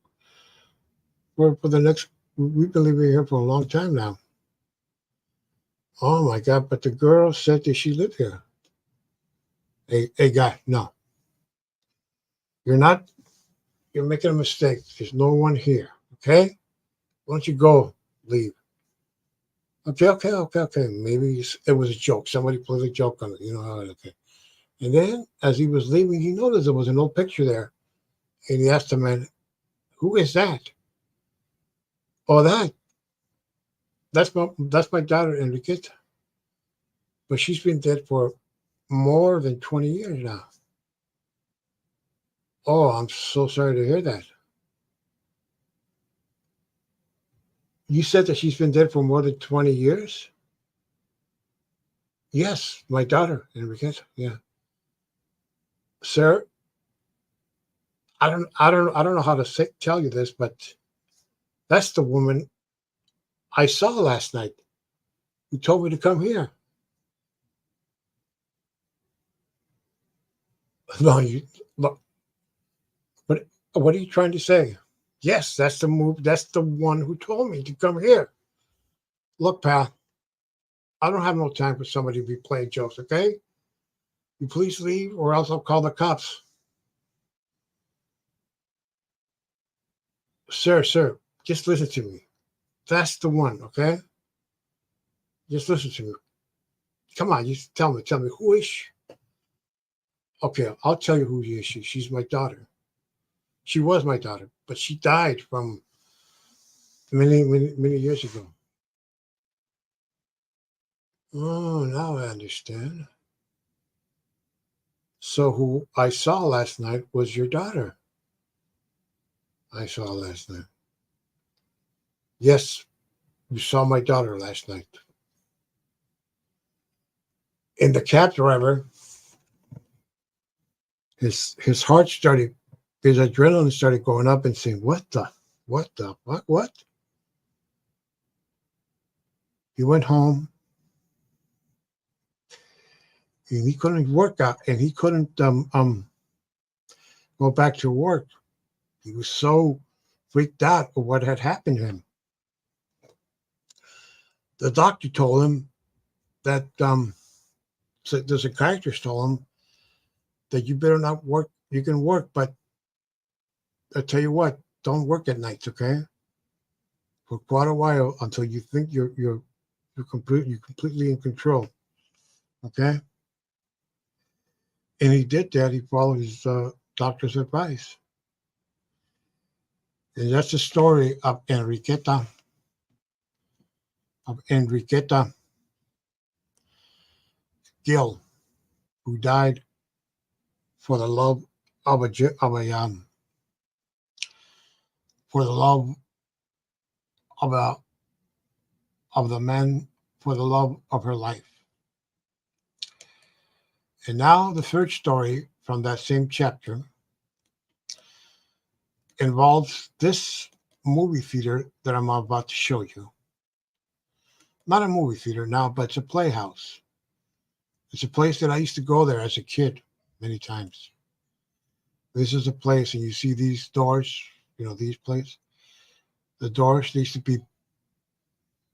for the next. We've been living here for a long time now. Oh my God! But the girl said that she lived here. Hey, guy, no, you're not. You're making a mistake. There's no one here. Okay, why don't you go? Leave. Okay. Maybe it was a joke. Somebody played a joke on it. You know how it okay. And then, as he was leaving, he noticed there was an old picture there, and he asked the man, "Who is that?" Oh, that's my daughter Enriqueta, but she's been dead for more than 20 years now. Oh, I'm so sorry to hear that. You said that she's been dead for more than 20 years? Yes, my daughter Enriqueta. Yeah, sir. I don't know how to tell you this, but that's the woman I saw last night who told me to come here. No, you look. What are you trying to say? Yes, that's the move. That's the one who told me to come here. Look, pal, I don't have no time for somebody to be playing jokes, okay? You please leave or else I'll call the cops. Sir, just listen to me. That's the one, okay? Just listen to me. Come on, you tell me who is she? Okay, I'll tell you who she is. She's my daughter. She was my daughter, but she died from many years ago. Oh, now I understand. So who I saw last night was your daughter. I saw last night. Yes, you saw my daughter last night. And the cab driver, his heart started, his adrenaline started going up and saying, what? He went home and he couldn't work out and he couldn't go back to work. He was so freaked out of what had happened to him. The doctor told him that so the psychiatrist told him that you better not work. You can work, but I tell you what, don't work at nights, okay? For quite a while until you think you're completely in control, okay? And he did that. He followed his doctor's advice, and that's the story of Enriqueta Gill, who died for the love of for the love of a of the man for the love of her life. And now the third story from that same chapter involves this movie theater that I'm about to show you. Not a movie theater now, but it's a playhouse. It's a place that I used to go there as a kid many times. This is a place, and you see these doors, these places. The doors used to be,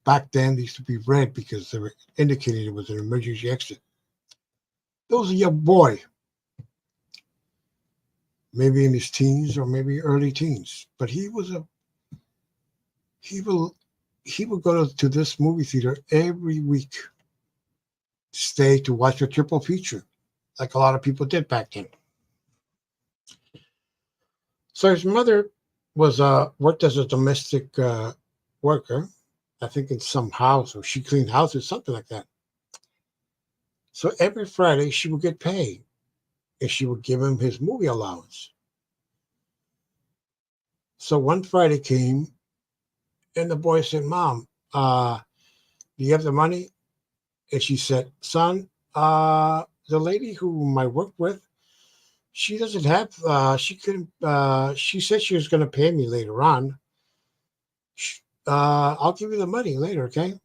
back then, they used to be red because they were indicating it was an emergency exit. There was a young boy, maybe in his teens or maybe early teens, but he will he would go to this movie theater every week, stay to watch a triple feature, like a lot of people did back then. So his mother was worked as a domestic worker, I think in some house, or she cleaned houses, something like that. So every Friday she would get paid, and she would give him his movie allowance. So one Friday came, and the boy said, "Mom, do you have the money?" And she said, "Son, the lady whom I work with, she doesn't have. She couldn't. She said she was going to pay me later on. I'll give you the money later, okay?"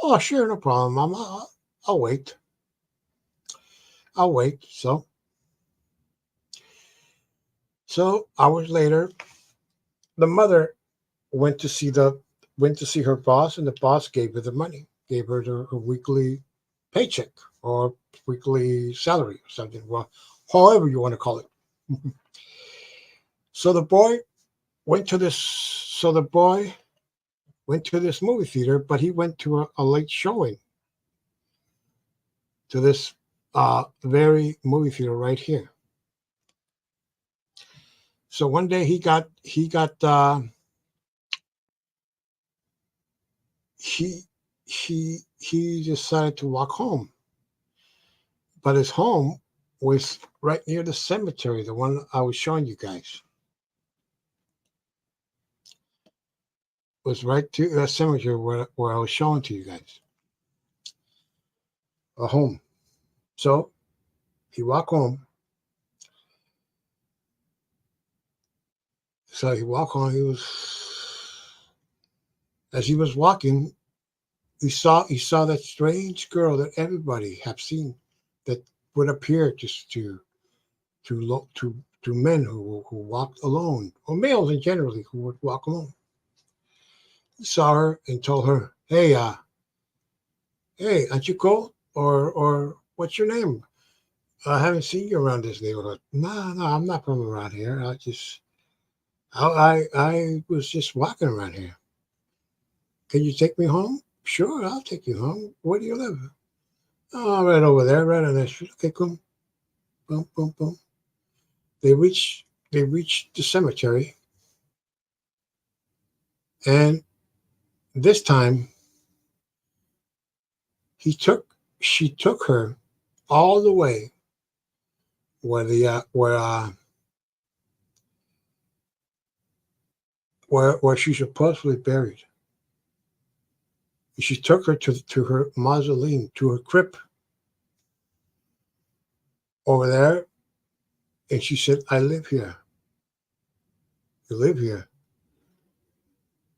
"Oh, sure, no problem, Mom. I'll wait. I'll wait. So hours later, the mother went to see the went to see her boss, and the boss gave her the money, gave her her weekly paycheck or weekly salary or something. Well, however you want to call it. So the boy went to this. So the boy went to this movie theater, but he went to a late showing to this very movie theater right here. So one day he he decided to walk home, but his home was right near the cemetery, the one I was showing you guys. Was right to that cemetery where I was showing to you guys. A home. So he walked home. So he walked home. He was as he was walking, he saw that strange girl that everybody have seen that would appear just to men who walked alone, or males in generally who would walk alone. He saw her and told her, hey, aren't you cold? Or what's your name? I haven't seen you around this neighborhood. No, I'm not from around here. I was just walking around here. Can you take me home? Sure, I'll take you home. Where do you live? Oh, right over there, right on that street. Okay, come. Boom, boom, boom. They reached the cemetery, and this time he took she took her all the way where she's supposedly buried. She took her to her mausoleum, to her crypt over there, and she said, I live here. You live here?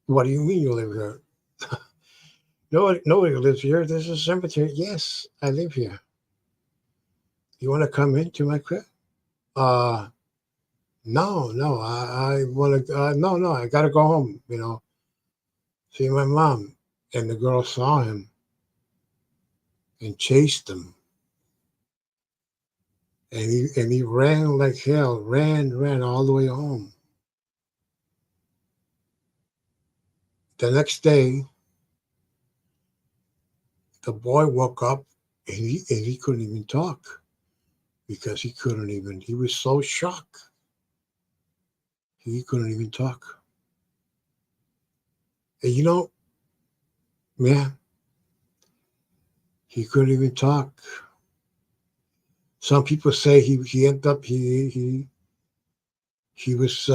What do you mean you live here? Nobody lives here. There's a cemetery. Yes, I live here. You want to come into my crypt? Uh, no, I want to, no, I got to go home, see my mom. And the girl saw him and chased him. And he ran like hell, ran all the way home. The next day, the boy woke up and he couldn't even talk because he was so shocked. He couldn't even talk. And yeah, he couldn't even talk. Some people say he ended up he was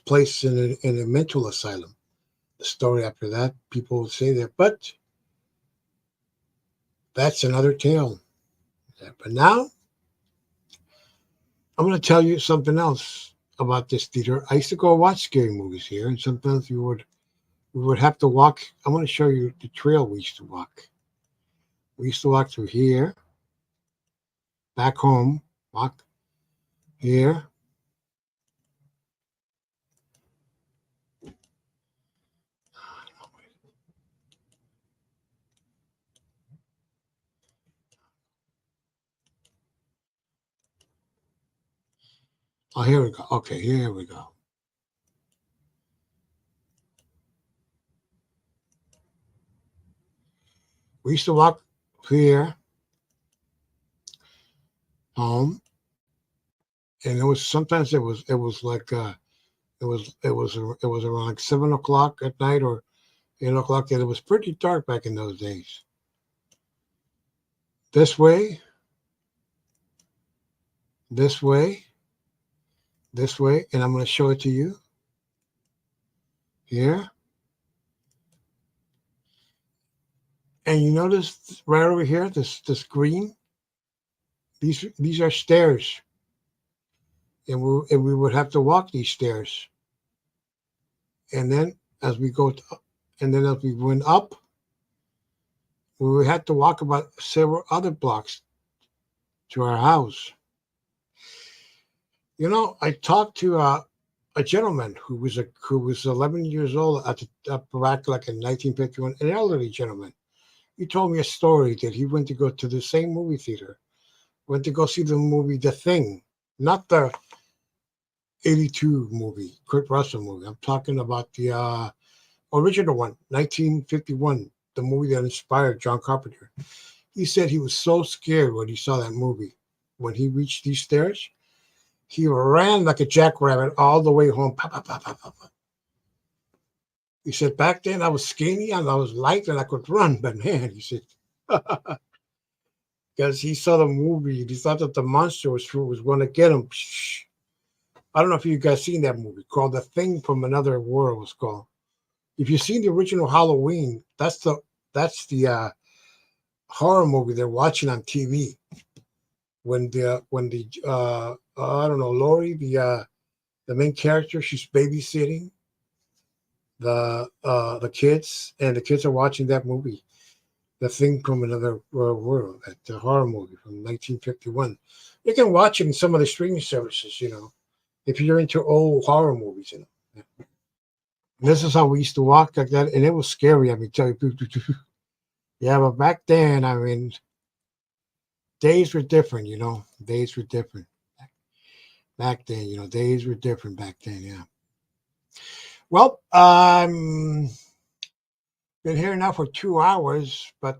placed in a mental asylum. The story after that, people would say that, but that's another tale. But now I'm going to tell you something else about this theater. I used to go watch scary movies here, and sometimes we would have to walk. I'm going to show you the trail we used to walk. We used to walk through here, back home, walk here. Oh, here we go. Okay, here we go. We used to walk here home, and it was like it was around like 7 o'clock at night or 8 o'clock, and it was pretty dark back in those days. This way, this way, this way, and I'm going to show it to you here. And you notice right over here, this green. These are stairs, and we would have to walk these stairs. And then as we go, and then as we went up, We had to walk about several other blocks to our house. You know, I talked to a gentleman who was 11 years old back like in 1951, an elderly gentleman. He told me a story that he went to go to the same movie theater, went to go see the movie The Thing, not the 82 movie, Kurt Russell movie. I'm talking about the original one, 1951, the movie that inspired John Carpenter. He said he was so scared when he saw that movie. When he reached these stairs, he ran like a jackrabbit all the way home. Pa, pa, pa, pa, pa, pa. He said, back then I was skinny and I was light and I could run, but man, he said, because he saw the movie, he thought that the monster was going to get him. I don't know if you guys seen that movie called The Thing from Another World. Was called. If you've seen the original Halloween, that's the horror movie they're watching on TV when the I don't know, Lori, the main character, she's babysitting the kids, and the kids are watching that movie, The Thing from Another World, that horror movie from 1951. You can watch it in some of the streaming services, if you're into old horror movies, And this is how we used to walk like that, and it was scary. I mean, tell you, yeah, but back then, I mean, days were different. Days were different back then. Days were different back then. Yeah. Well, been here now for 2 hours, but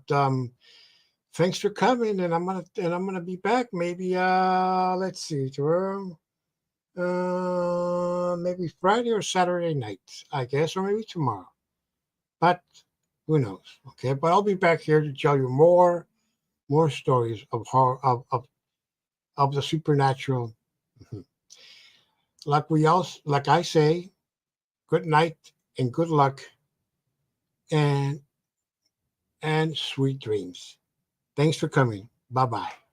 thanks for coming, and I'm gonna be back maybe. Let's see, tomorrow. Maybe Friday or Saturday night, I guess, or maybe tomorrow. But who knows? Okay, but I'll be back here to tell you more stories of horror of the supernatural. Mhm. Like I say, good night and good luck and sweet dreams. Thanks for coming. Bye bye.